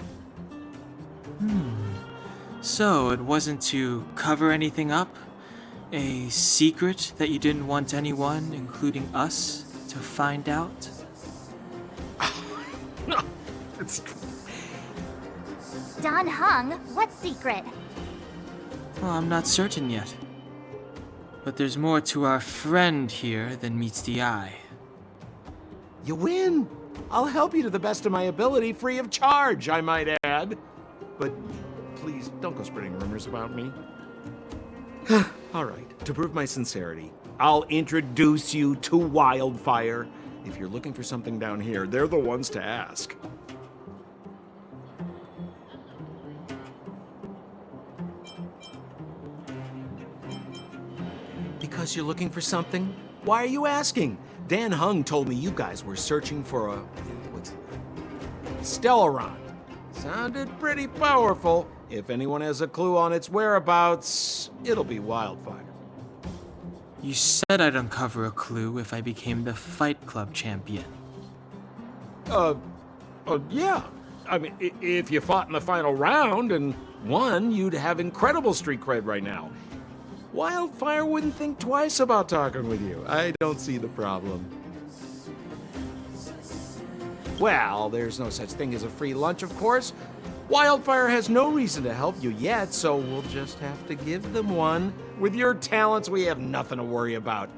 So it wasn't to cover anything up? A secret that you didn't want anyone, including us, to find out? No, it's... Dan Heng, what secret? Well, I'm not certain yet. But there's more to our friend here than meets the eye. You win. I'll help you to the best of my ability, free of charge, I might add. But please, don't go spreading rumors about me. All right, to prove my sincerity, I'll introduce you to Wildfire. If you're looking for something down here, they're the ones to ask. Because you're looking for something? Why are you asking? Dan Heng told me you guys were searching for a... Stellaron. Sounded pretty powerful. If anyone has a clue on its whereabouts, it'll be Wildfire. You said I'd uncover a clue if I became the Fight Club champion. Yeah. I mean, if you fought in the final round and won, you'd have incredible street cred right now. Wildfire wouldn't think twice about talking with you. I don't see the problem. Well, there's no such thing as a free lunch, of course. Wildfire has no reason to help you yet, so we'll just have to give them one. With your talents, we have nothing to worry about.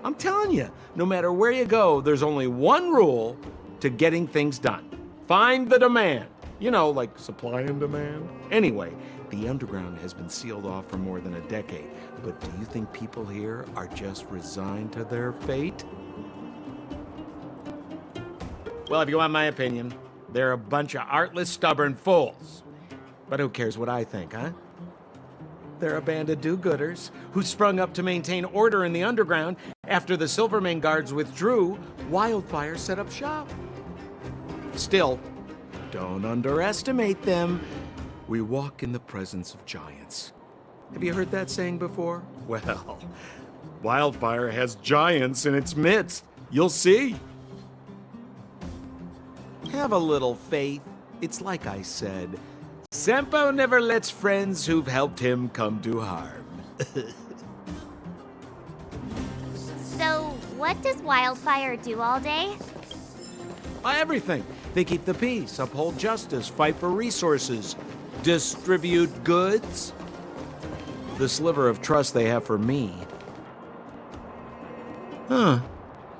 I'm telling you, no matter where you go, there's only one rule to getting things done. Find the demand. You know, like supply and demand. Anyway, the underground has been sealed off for more than a decade. But do you think people here are just resigned to their fate? Well, if you want my opinion, they're a bunch of artless, stubborn fools. But who cares what I think, huh? They're a band of do-gooders who sprung up to maintain order in the underground. After the Silvermane guards withdrew, Wildfire set up shop. Still, don't underestimate them. We walk in the presence of giants. Have you heard that saying before? Well, Wildfire has giants in its midst. You'll see. Have a little faith. It's like I said, Sampo never lets friends who've helped him come to harm. So, what does Wildfire do all day? Everything. They keep the peace, uphold justice, fight for resources, distribute goods. The sliver of trust they have for me.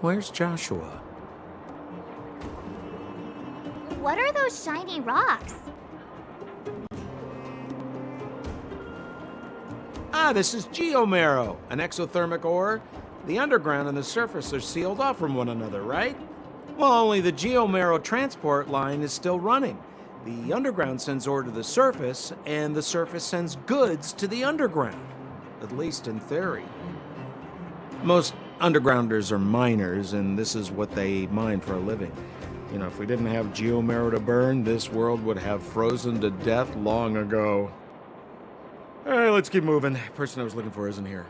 Where's Joshua? What are those shiny rocks? This is Geomarrow, an exothermic ore. The underground and the surface are sealed off from one another, right? Well, only the Geomarrow transport line is still running. The underground sends ore to the surface, and the surface sends goods to the underground. At least in theory. Most undergrounders are miners, and this is what they mine for a living. You know, if we didn't have Geomarrow to burn, this world would have frozen to death long ago. All right, let's keep moving. The person I was looking for isn't here.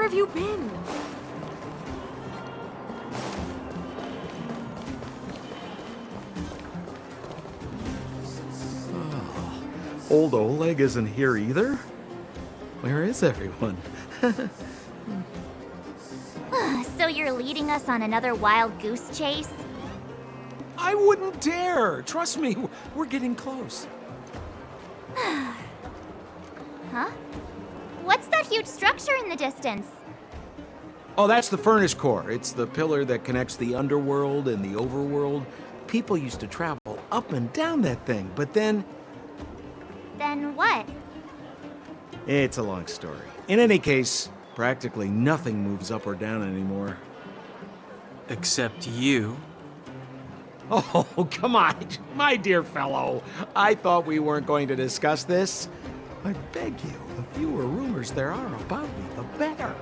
have you been? Old Oleg isn't here either? Where is everyone? So you're leading us on another wild goose chase? I wouldn't dare! Trust me, we're getting close. Huh? What's that huge structure in the distance? Oh, that's the furnace core. It's the pillar that connects the underworld and the overworld. People used to travel up and down that thing, but then... Then what? It's a long story. In any case, practically nothing moves up or down anymore. Except you. Oh, come on, my dear fellow. I thought we weren't going to discuss this. I beg you, the fewer rumors there are about me, the better.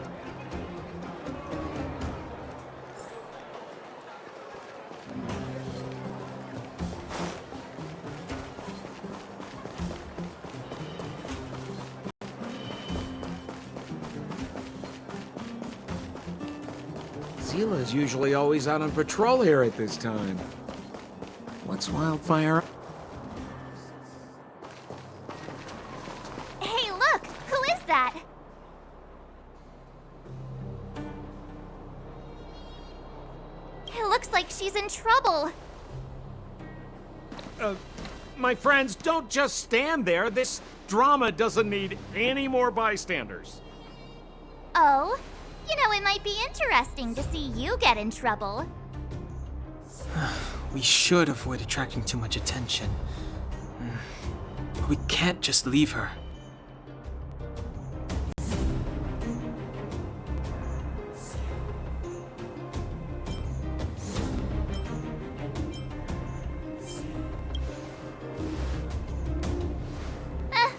Zila's usually always out on patrol here at this time. What's Wildfire? Hey, look! Who is that? It looks like she's in trouble. My friends, don't just stand there. This drama doesn't need any more bystanders. Oh? You know, it might be interesting to see you get in trouble. We should avoid attracting too much attention. We can't just leave her.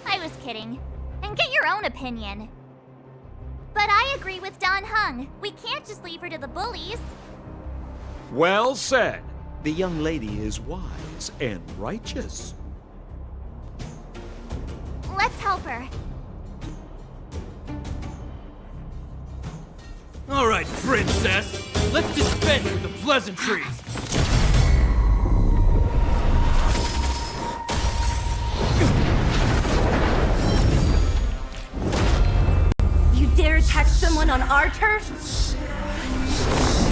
I was kidding. And get your own opinion. But I agree with Don Hung. We can't just leave her to the bullies. Well said. The young lady is wise and righteous. Let's help her. All right, princess. Let's dispense with the pleasantries. You dare attack someone on our turf?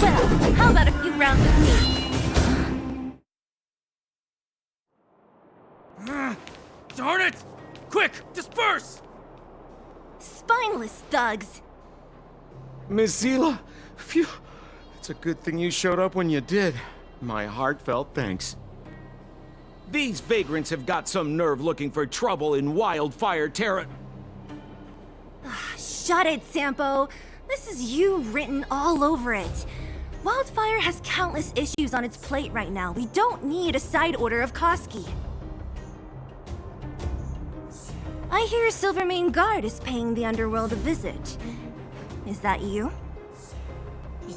Well, how about a few rounds with me? Darn it! Quick, disperse! Spineless thugs. Miss Zila, phew. It's a good thing you showed up when you did. My heartfelt thanks. These vagrants have got some nerve looking for trouble in Wildfire Terra. Shut it, Sampo. This is you written all over it. Wildfire has countless issues on its plate right now. We don't need a side order of Koski. I hear Silvermane Guard is paying the underworld a visit. Is that you?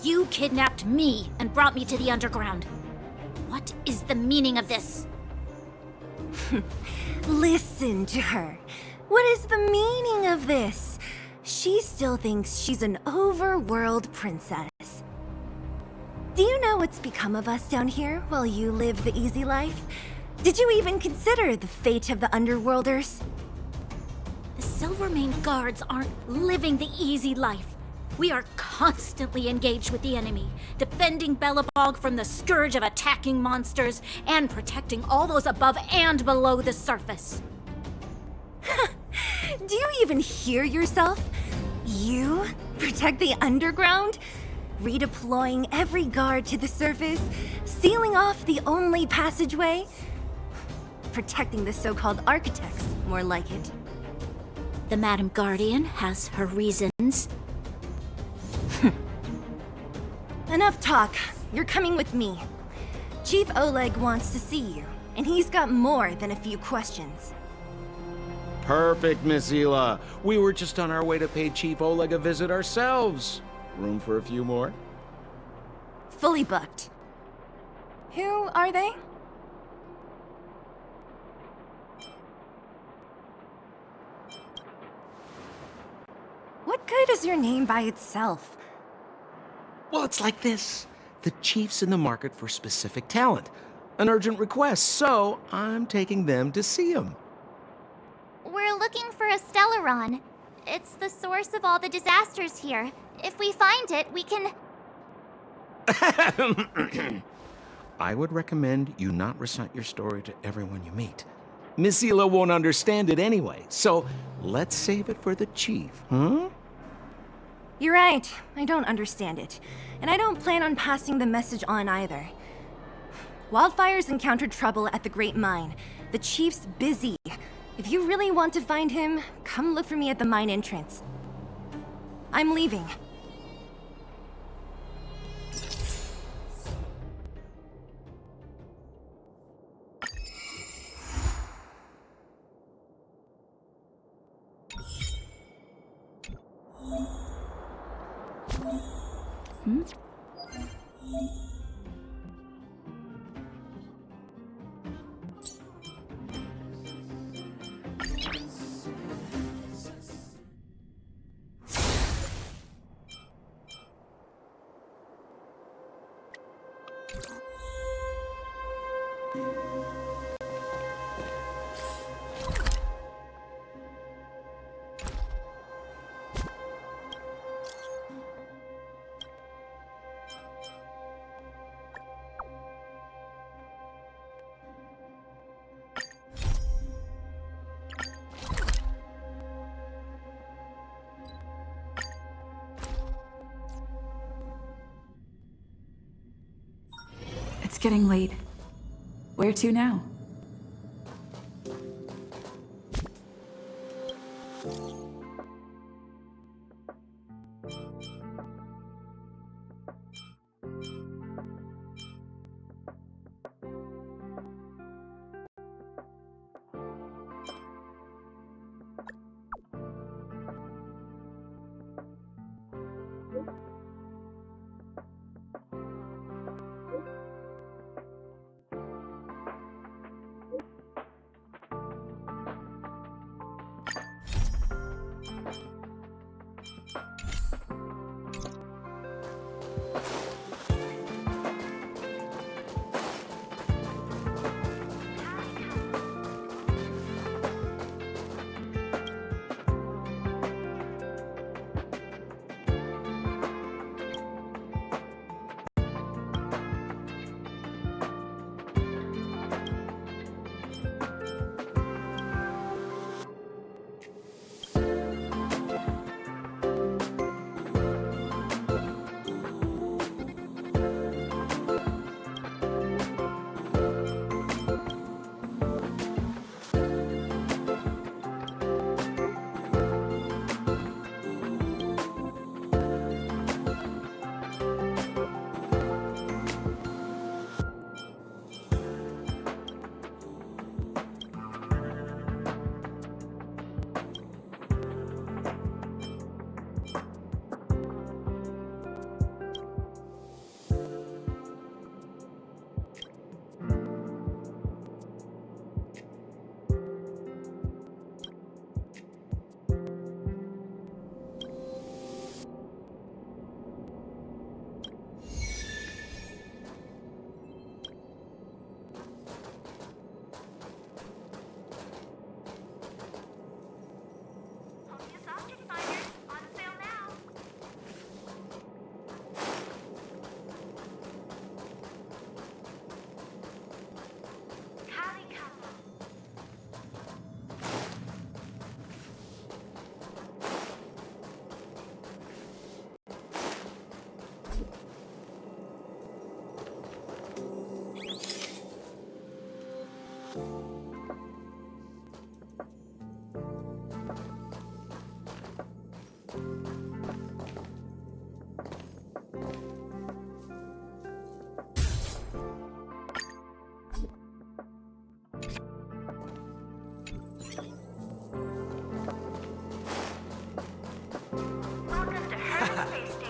You kidnapped me and brought me to the underground. What is the meaning of this? Listen to her. What is the meaning of this? She still thinks she's an overworld princess. Do you know what's become of us down here while you live the easy life? Did you even consider the fate of the underworlders? The Silvermane Guards aren't living the easy life. We are constantly engaged with the enemy, defending Belobog from the scourge of attacking monsters and protecting all those above and below the surface. Do you even hear yourself? You protect the underground? Redeploying every guard to the surface? Sealing off the only passageway? Protecting the so-called architects, more like it. The Madam Guardian has her reasons. Enough talk. You're coming with me. Chief Oleg wants to see you, and he's got more than a few questions. Perfect, Miss Zila. We were just on our way to pay Chief Oleg a visit ourselves. Room for a few more? Fully booked. Who are they? What good is your name by itself? Well, it's like this. The chief's in the market for specific talent. An urgent request, so I'm taking them to see him. We're looking for a Stellaron. It's the source of all the disasters here. If we find it, we can... I would recommend you not recite your story to everyone you meet. Miss Hila won't understand it anyway, so let's save it for the chief, huh? You're right. I don't understand it. And I don't plan on passing the message on either. Wildfire's encountered trouble at the Great Mine. The chief's busy. If you really want to find him, come look for me at the mine entrance. I'm leaving. Hmm? It's getting late. Where to now?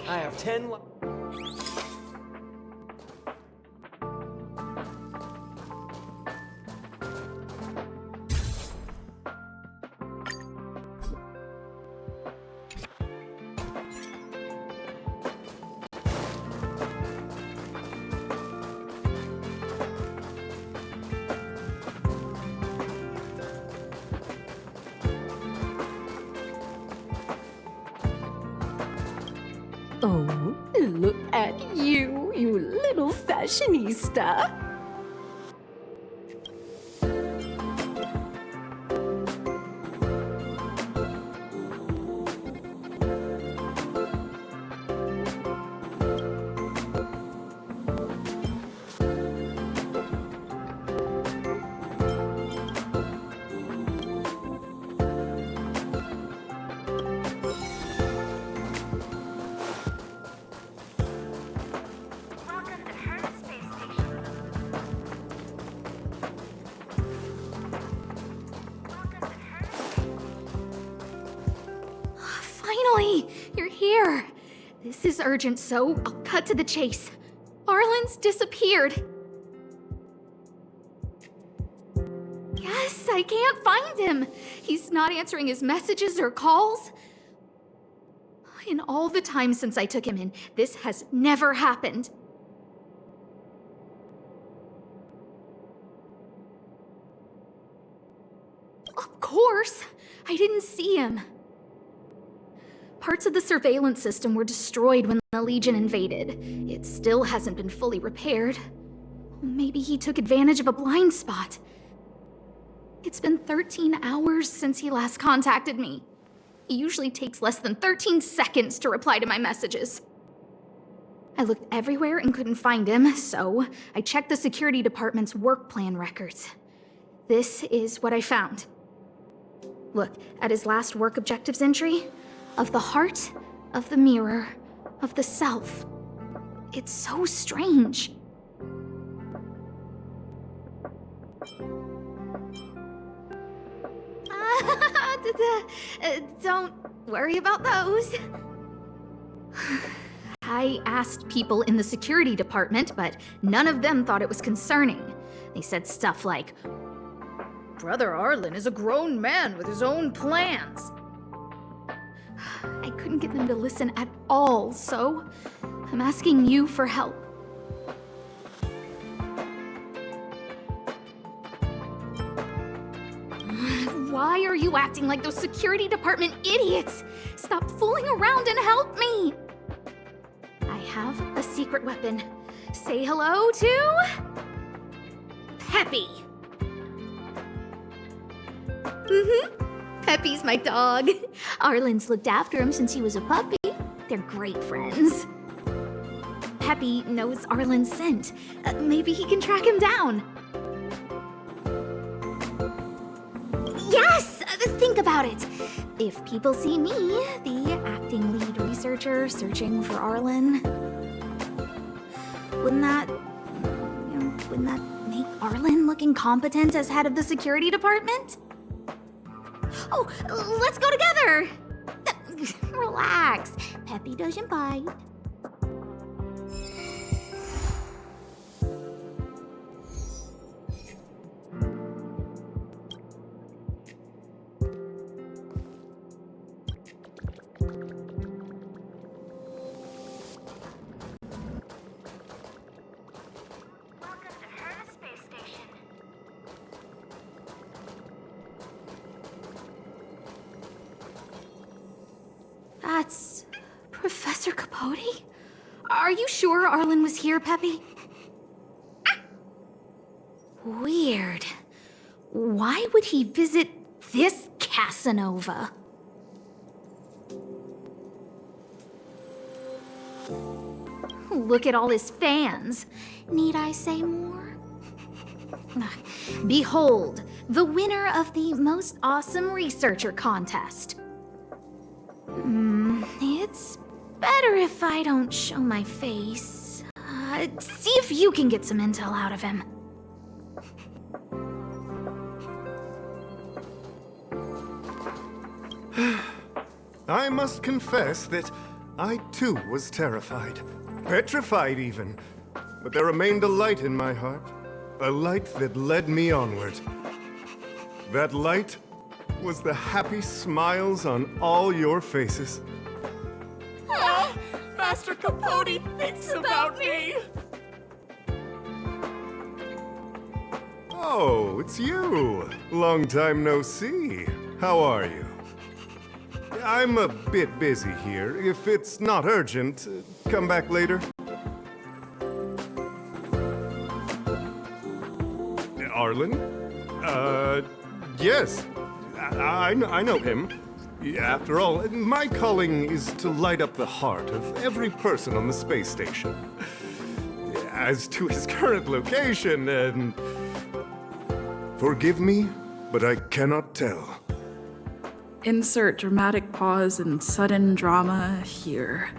I have 10 Oh, look at you, you little fashionista. Finally! You're here! This is urgent, so I'll cut to the chase. Arlen's disappeared. Yes, I can't find him. He's not answering his messages or calls. In all the time since I took him in, this has never happened. Of course! I didn't see him. Parts of the surveillance system were destroyed when the Legion invaded. It still hasn't been fully repaired. Maybe he took advantage of a blind spot. It's been 13 hours since he last contacted me. He usually takes less than 13 seconds to reply to my messages. I looked everywhere and couldn't find him, so I checked the security department's work plan records. This is what I found. Look at his last work objectives entry. Of the heart, of the mirror, of the self. It's so strange. Don't worry about those. I asked people in the security department, but none of them thought it was concerning. They said stuff like, "Brother Arlen is a grown man with his own plans." I couldn't get them to listen at all, so I'm asking you for help. Why are you acting like those security department idiots? Stop fooling around and help me! I have a secret weapon. Say hello to... Peppy. Peppy's my dog. Arlen's looked after him since he was a puppy. They're great friends. Peppy knows Arlen's scent. Maybe he can track him down. Yes! Think about it. If people see me, the acting lead researcher searching for Arlen, wouldn't that make Arlen look incompetent as head of the security department? Oh, let's go together! Relax. Peppy doesn't bite. That's Professor Capote? Are you sure Arlen was here, Peppy? Weird. Why would he visit this Casanova? Look at all his fans. Need I say more? Behold, the winner of the Most Awesome Researcher contest. It's better if I don't show my face. See if you can get some intel out of him. I must confess that I too was terrified. Petrified even. But there remained a light in my heart. A light that led me onward. That light was the happy smiles on all your faces. Master Capote thinks about me! Oh, it's you. Long time no see. How are you? I'm a bit busy here. If it's not urgent, come back later. Arlen? Yes. I know him. After all, my calling is to light up the heart of every person on the space station. As to his current location, forgive me, but I cannot tell. Insert dramatic pause and sudden drama here.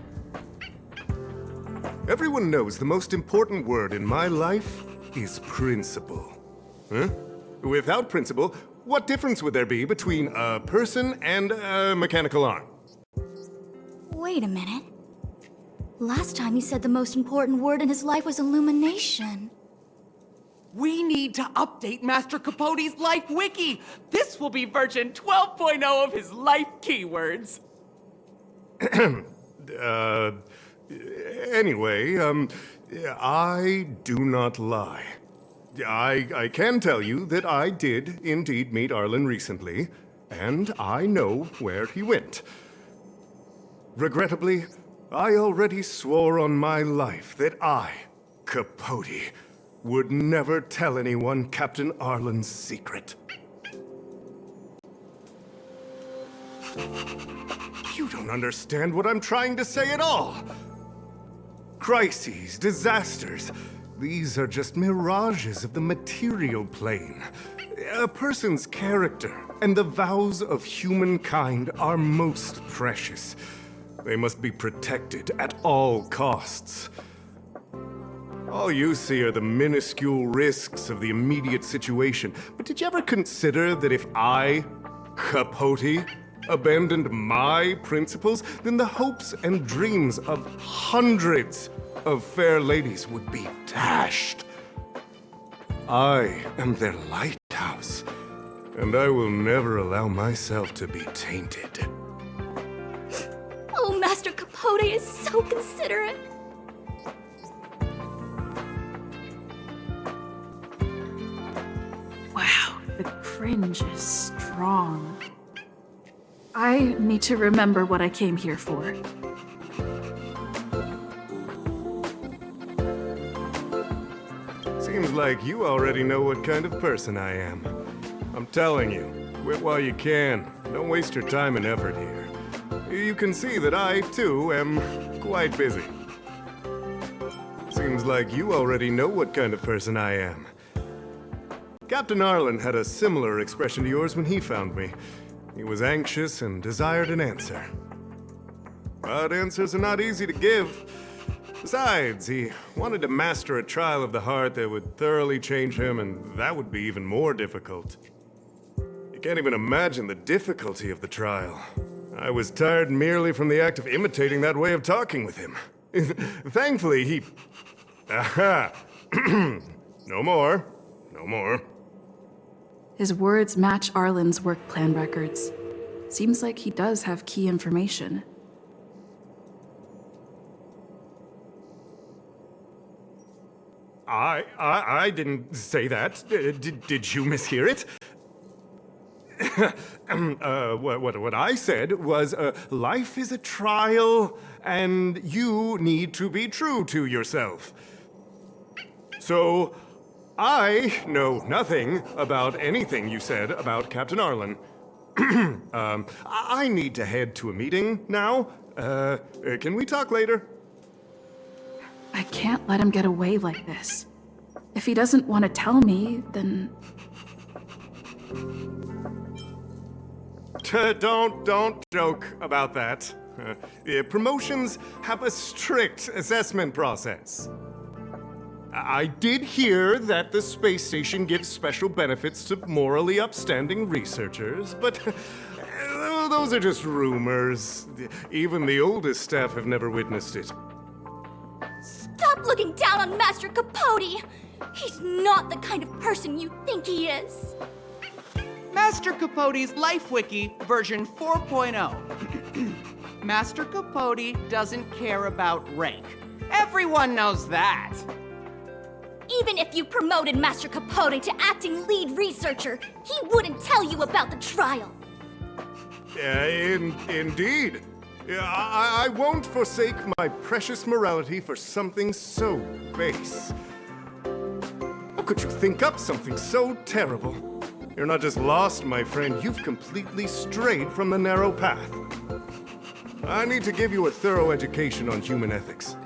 Everyone knows the most important word in my life is principle. Huh? Without principle, what difference would there be between a person and a mechanical arm? Wait a minute. Last time he said the most important word in his life was illumination. We need to update Master Capote's Life Wiki! This will be version 12.0 of his life keywords. Anyway, I do not lie. I can tell you that I did indeed meet Arlen recently, and I know where he went. Regrettably, I already swore on my life that I, Capote, would never tell anyone Captain Arlen's secret. You don't understand what I'm trying to say at all. Crises, disasters, these are just mirages of the material plane. A person's character and the vows of humankind are most precious. They must be protected at all costs. All you see are the minuscule risks of the immediate situation. But did you ever consider that if I, Capote, abandoned my principles, then the hopes and dreams of hundreds of fair ladies would be dashed? I am their lighthouse, and I will never allow myself to be tainted. Oh, Master Capote is so considerate. Wow, the cringe is strong. I need to remember what I came here for. Seems like you already know what kind of person I am. I'm telling you, quit while you can. Don't waste your time and effort here. You can see that I, too, am quite busy. Seems like you already know what kind of person I am. Captain Arlen had a similar expression to yours when he found me. He was anxious and desired an answer. But answers are not easy to give. Besides, he wanted to master a trial of the heart that would thoroughly change him, and that would be even more difficult. You can't even imagine the difficulty of the trial. I was tired merely from the act of imitating that way of talking with him. Thankfully, he... Aha! No more. No more. His words match Arlen's work plan records. Seems like he does have key information. I didn't say that. Did you mishear it? What I said was, life is a trial, and you need to be true to yourself. So, I know nothing about anything you said about Captain Arlen. I need to head to a meeting now. Can we talk later? I can't let him get away like this. If he doesn't want to tell me, then... Don't joke about that. Promotions have a strict assessment process. I did hear that the space station gives special benefits to morally upstanding researchers, but those are just rumors. Even the oldest staff have never witnessed it. Stop looking down on Master Capote! He's not the kind of person you think he is. Master Capote's Life Wiki version 4.0. Master Capote doesn't care about rank. Everyone knows that. Even if you promoted Master Capote to acting lead researcher, he wouldn't tell you about the trial. Indeed. I won't forsake my precious morality for something so base. How could you think up something so terrible? You're not just lost, my friend, you've completely strayed from the narrow path. I need to give you a thorough education on human ethics.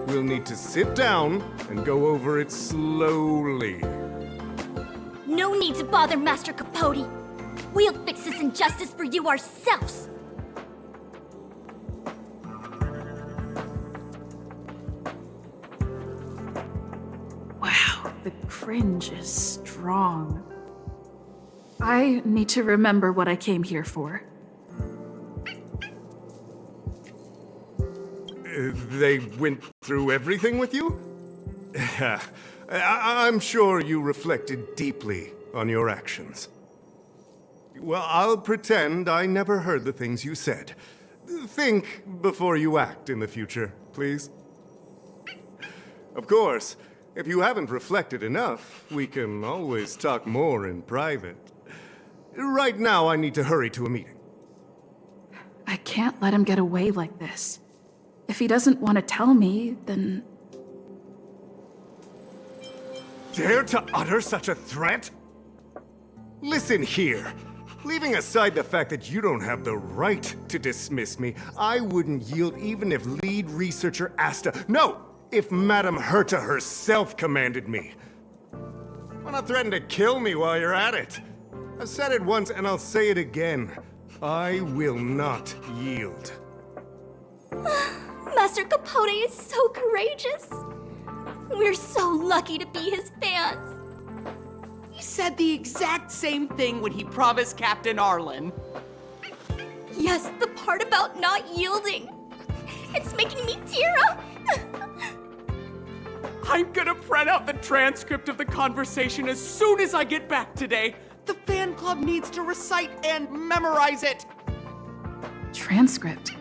We'll need to sit down and go over it slowly. No need to bother, Master Capote. We'll fix this injustice for you ourselves. Wow, the cringe is strong. I need to remember what I came here for. They went through everything with you? I'm sure you reflected deeply on your actions. Well, I'll pretend I never heard the things you said. Think before you act in the future, please. Of course, if you haven't reflected enough, we can always talk more in private. Right now, I need to hurry to a meeting. I can't let him get away like this. If he doesn't want to tell me, then... Dare to utter such a threat? Listen here. Leaving aside the fact that you don't have the right to dismiss me, I wouldn't yield even if lead researcher Asta... No! If Madame Herta herself commanded me. Why not threaten to kill me while you're at it? I've said it once and I'll say it again. I will not yield. Master Capote is so courageous. We're so lucky to be his fans. He said the exact same thing when he promised Captain Arlen. Yes, the part about not yielding. It's making me tear up. I'm gonna print out the transcript of the conversation as soon as I get back today. The fan club needs to recite and memorize it. Transcript?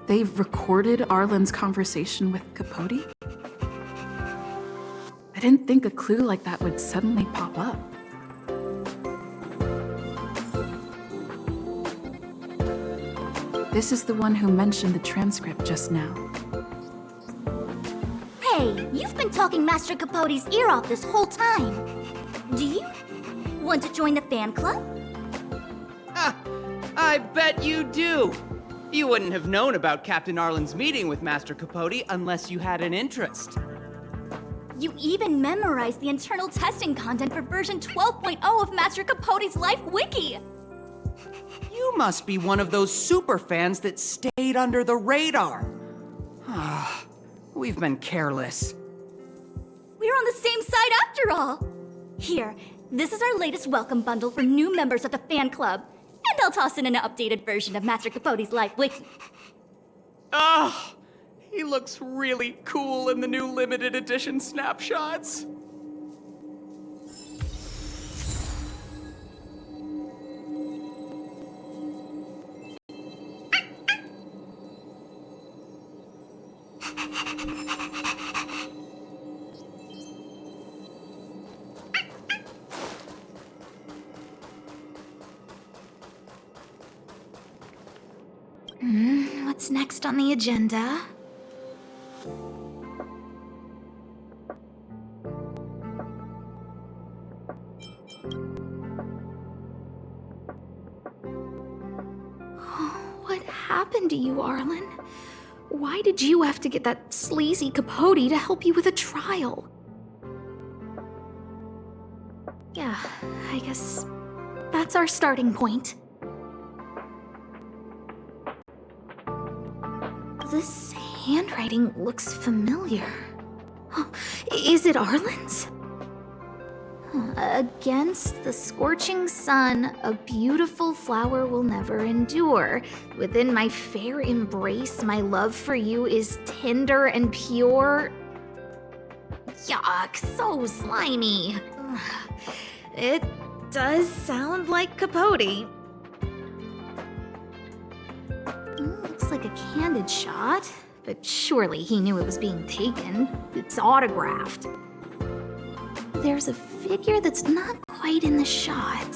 They've recorded Arlen's conversation with Capote? I didn't think a clue like that would suddenly pop up. This is the one who mentioned the transcript just now. Hey, you've been talking Master Capote's ear off this whole time. Do you want to join the fan club? I bet you do. You wouldn't have known about Captain Arlen's meeting with Master Capote unless you had an interest. You even memorized the internal testing content for version 12.0 of Master Capote's Life Wiki. You must be one of those super fans that stayed under the radar. We've been careless. We're on the same side after all. Here, this is our latest welcome bundle for new members of the fan club. And I'll toss in an updated version of Master Capote's Life Wiki. He looks really cool in the new limited edition snapshots. What's next on the agenda? What happened to you, Arlen? Why did you have to get that sleazy Capote to help you with a trial? Yeah, I guess that's our starting point. This handwriting looks familiar. Oh, is it Arlen's? Against the scorching sun, a beautiful flower will never endure. Within my fair embrace, my love for you is tender and pure. Yuck, so slimy. It does sound like Capote. Looks like a candid shot, but surely he knew it was being taken. It's autographed. There's a figure that's not quite in the shot.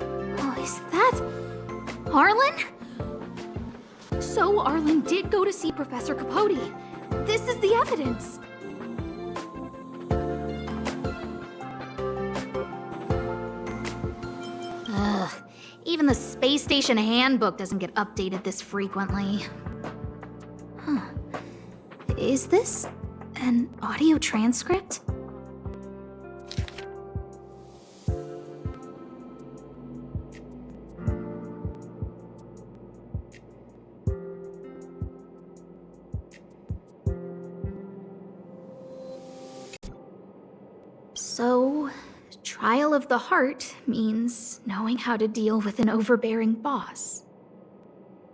Oh, is that Arlen? So Arlen did go to see Professor Capote. This is the evidence. Ugh, even the space station handbook doesn't get updated this frequently. Huh. Is this an audio transcript? So, trial of the heart means knowing how to deal with an overbearing boss.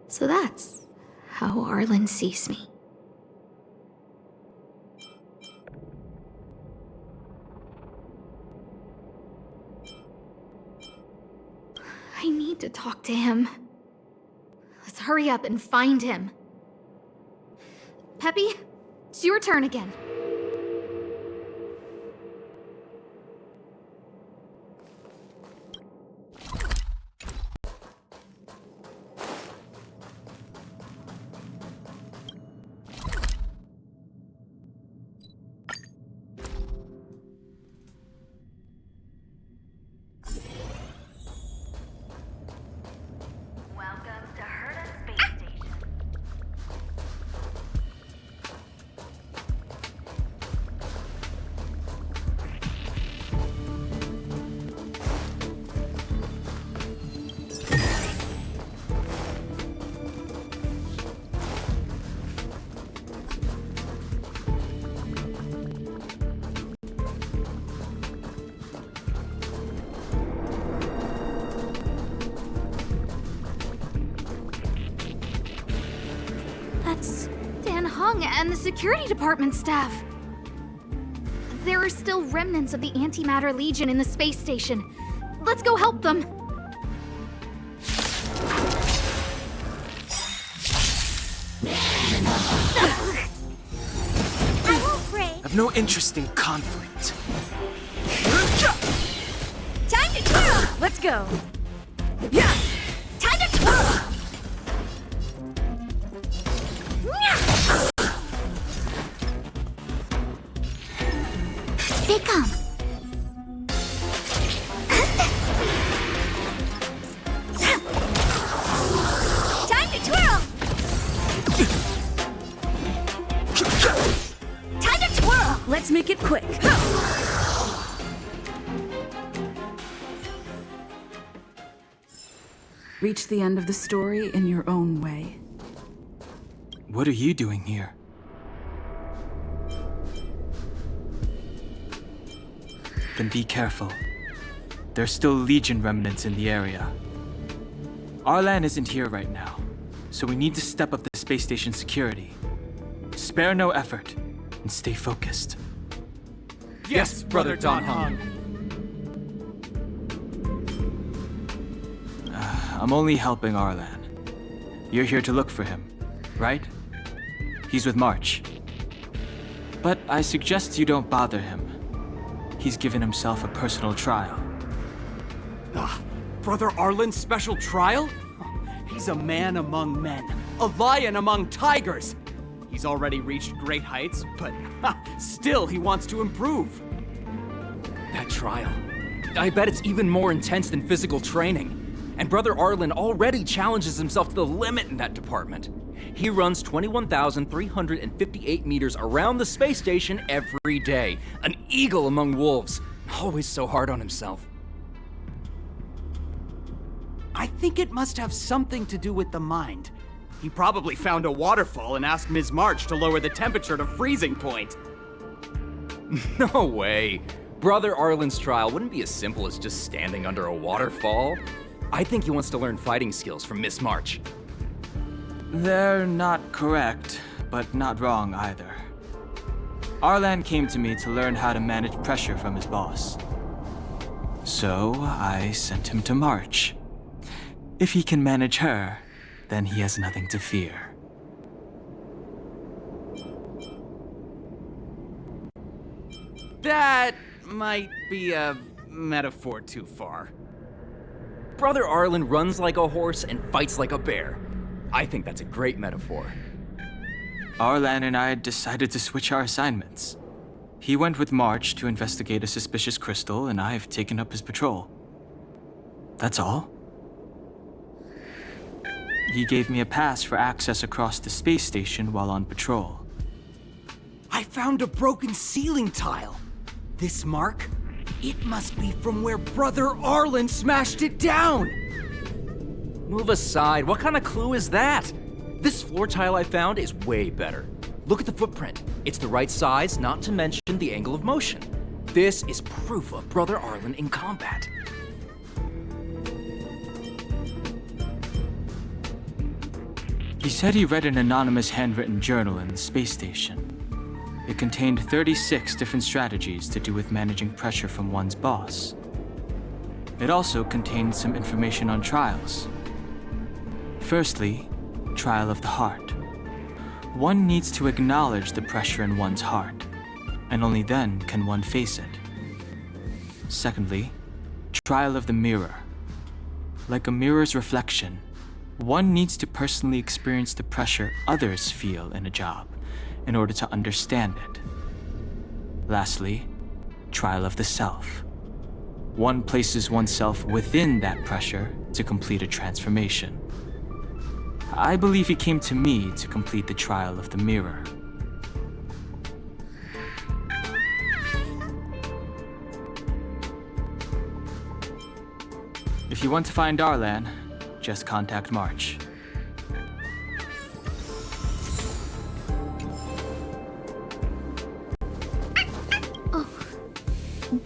So that's how Arlen sees me. I need to talk to him. Let's hurry up and find him. Peppy, it's your turn again. That's Dan Hung and the security department staff. There are still remnants of the Antimatter Legion in the space station. Let's go help them. I won't break. I've no interest in conflict. Time to twirl! Let's go. Yeah! Time to twirl! They come. Time to twirl! Time to twirl! Let's make it quick. Reach the end of the story in your own way. What are you doing here? Then be careful. There's still Legion remnants in the area. Arlan isn't here right now, so we need to step up the space station security. Spare no effort, and stay focused. Yes, Brother Don Hung. I'm only helping Arlan. You're here to look for him, right? He's with March. But I suggest you don't bother him. He's given himself a personal trial. Brother Arlen's special trial? He's a man among men, a lion among tigers. He's already reached great heights, but still he wants to improve. That trial, I bet it's even more intense than physical training. And Brother Arlen already challenges himself to the limit in that department. He runs 21,358 meters around the space station every day. An eagle among wolves. Always so hard on himself. I think it must have something to do with the mind. He probably found a waterfall and asked Ms. March to lower the temperature to freezing point. No way. Brother Arlen's trial wouldn't be as simple as just standing under a waterfall. I think he wants to learn fighting skills from Miss March. They're not correct, but not wrong either. Arlan came to me to learn how to manage pressure from his boss. So I sent him to March. If he can manage her, then he has nothing to fear. That might be a metaphor too far. Brother Arlen runs like a horse and fights like a bear. I think that's a great metaphor. Arlan and I decided to switch our assignments. He went with March to investigate a suspicious crystal, and I've taken up his patrol. That's all. He gave me a pass for access across the space station while on patrol. I found a broken ceiling tile. This mark? It must be from where Brother Arlen smashed it down! Move aside, what kind of clue is that? This floor tile I found is way better. Look at the footprint. It's the right size, not to mention the angle of motion. This is proof of Brother Arlen in combat. He said he read an anonymous handwritten journal in the space station. It contained 36 different strategies to do with managing pressure from one's boss. It also contained some information on trials. Firstly, trial of the heart. One needs to acknowledge the pressure in one's heart, and only then can one face it. Secondly, trial of the mirror. Like a mirror's reflection, one needs to personally experience the pressure others feel in a job in order to understand it. Lastly, trial of the self. One places oneself within that pressure to complete a transformation. I believe he came to me to complete the trial of the mirror. If you want to find Arlan, just contact March.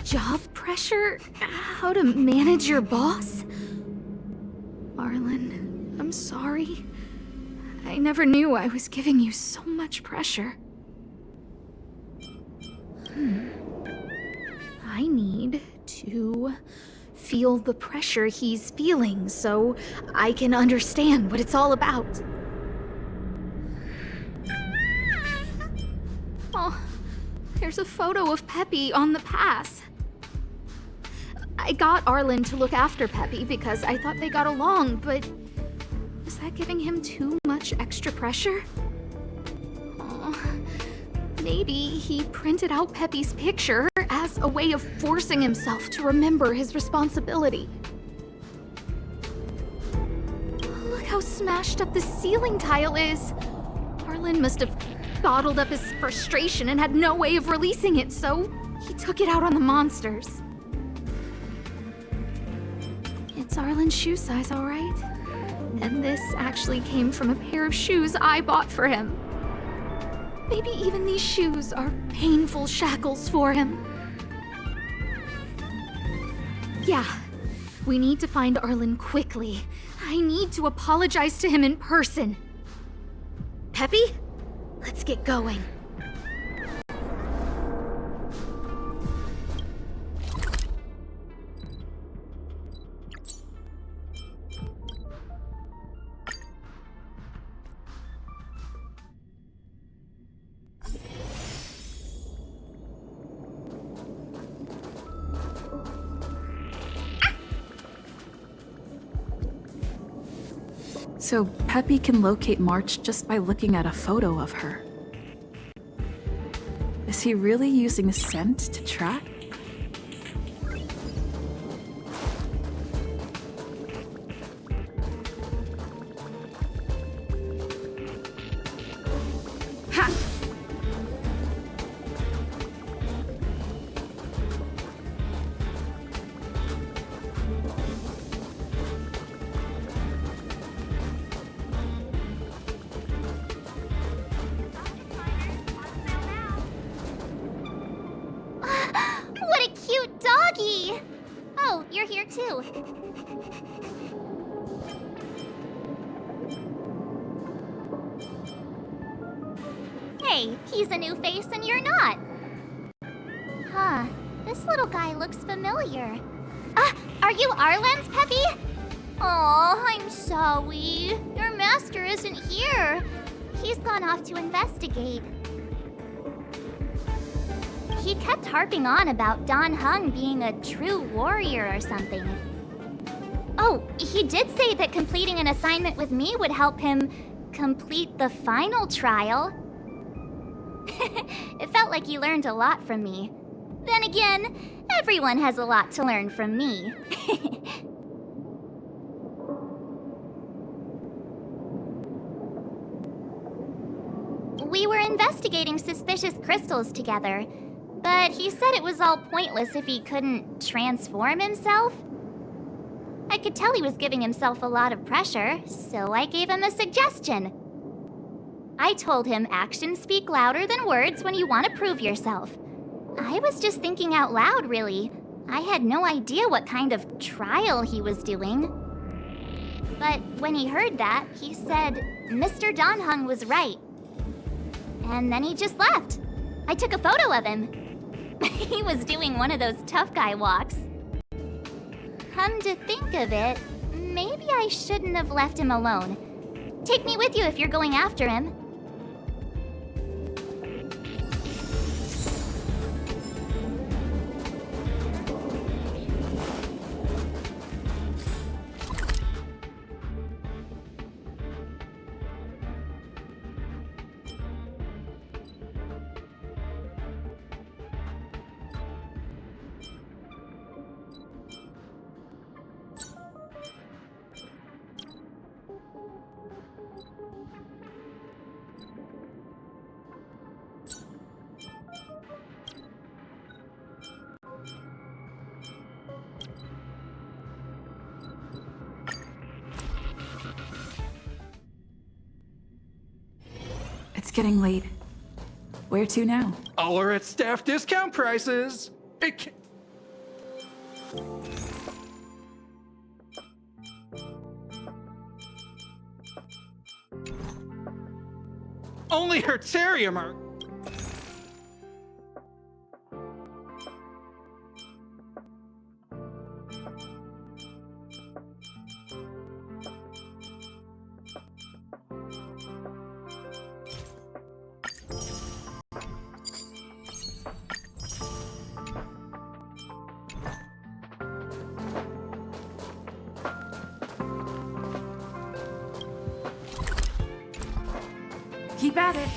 Job pressure? How to manage your boss? Arlen, I'm sorry. I never knew I was giving you so much pressure. I need to feel the pressure he's feeling so I can understand what it's all about. Oh, there's a photo of Peppy on the pass. I got Arlen to look after Peppy because I thought they got along, but is that giving him too much extra pressure? Oh, maybe he printed out Peppy's picture as a way of forcing himself to remember his responsibility. Look how smashed up the ceiling tile is. Arlen must have bottled up his frustration and had no way of releasing it, so he took it out on the monsters. It's Arlen's shoe size, all right? And this actually came from a pair of shoes I bought for him. Maybe even these shoes are painful shackles for him. Yeah, we need to find Arlen quickly. I need to apologize to him in person. Peppy, let's get going. So Peppy can locate March just by looking at a photo of her. Is he really using scent to track? What a cute doggy! Oh, you're here too. Hey, he's a new face and you're not. Huh, this little guy looks familiar. Are you Arlen's Peppy? Oh, I'm sorry. Your master isn't here. He's gone off to investigate. He kept harping on about Don Hung being a true warrior or something. Oh, he did say that completing an assignment with me would help him complete the final trial. It felt like he learned a lot from me. Then again, everyone has a lot to learn from me. We were investigating suspicious crystals together, but he said it was all pointless if he couldn't transform himself. I could tell he was giving himself a lot of pressure, so I gave him a suggestion. I told him actions speak louder than words when you want to prove yourself. I was just thinking out loud, really. I had no idea what kind of trial he was doing. But when he heard that, he said Mr. Donhung was right. And then he just left. I took a photo of him. He was doing one of those tough guy walks. Come to think of it, maybe I shouldn't have left him alone. Take me with you if you're going after him. It's getting late. Where to now? All are at staff discount prices. Only Hertarium are... Keep at it.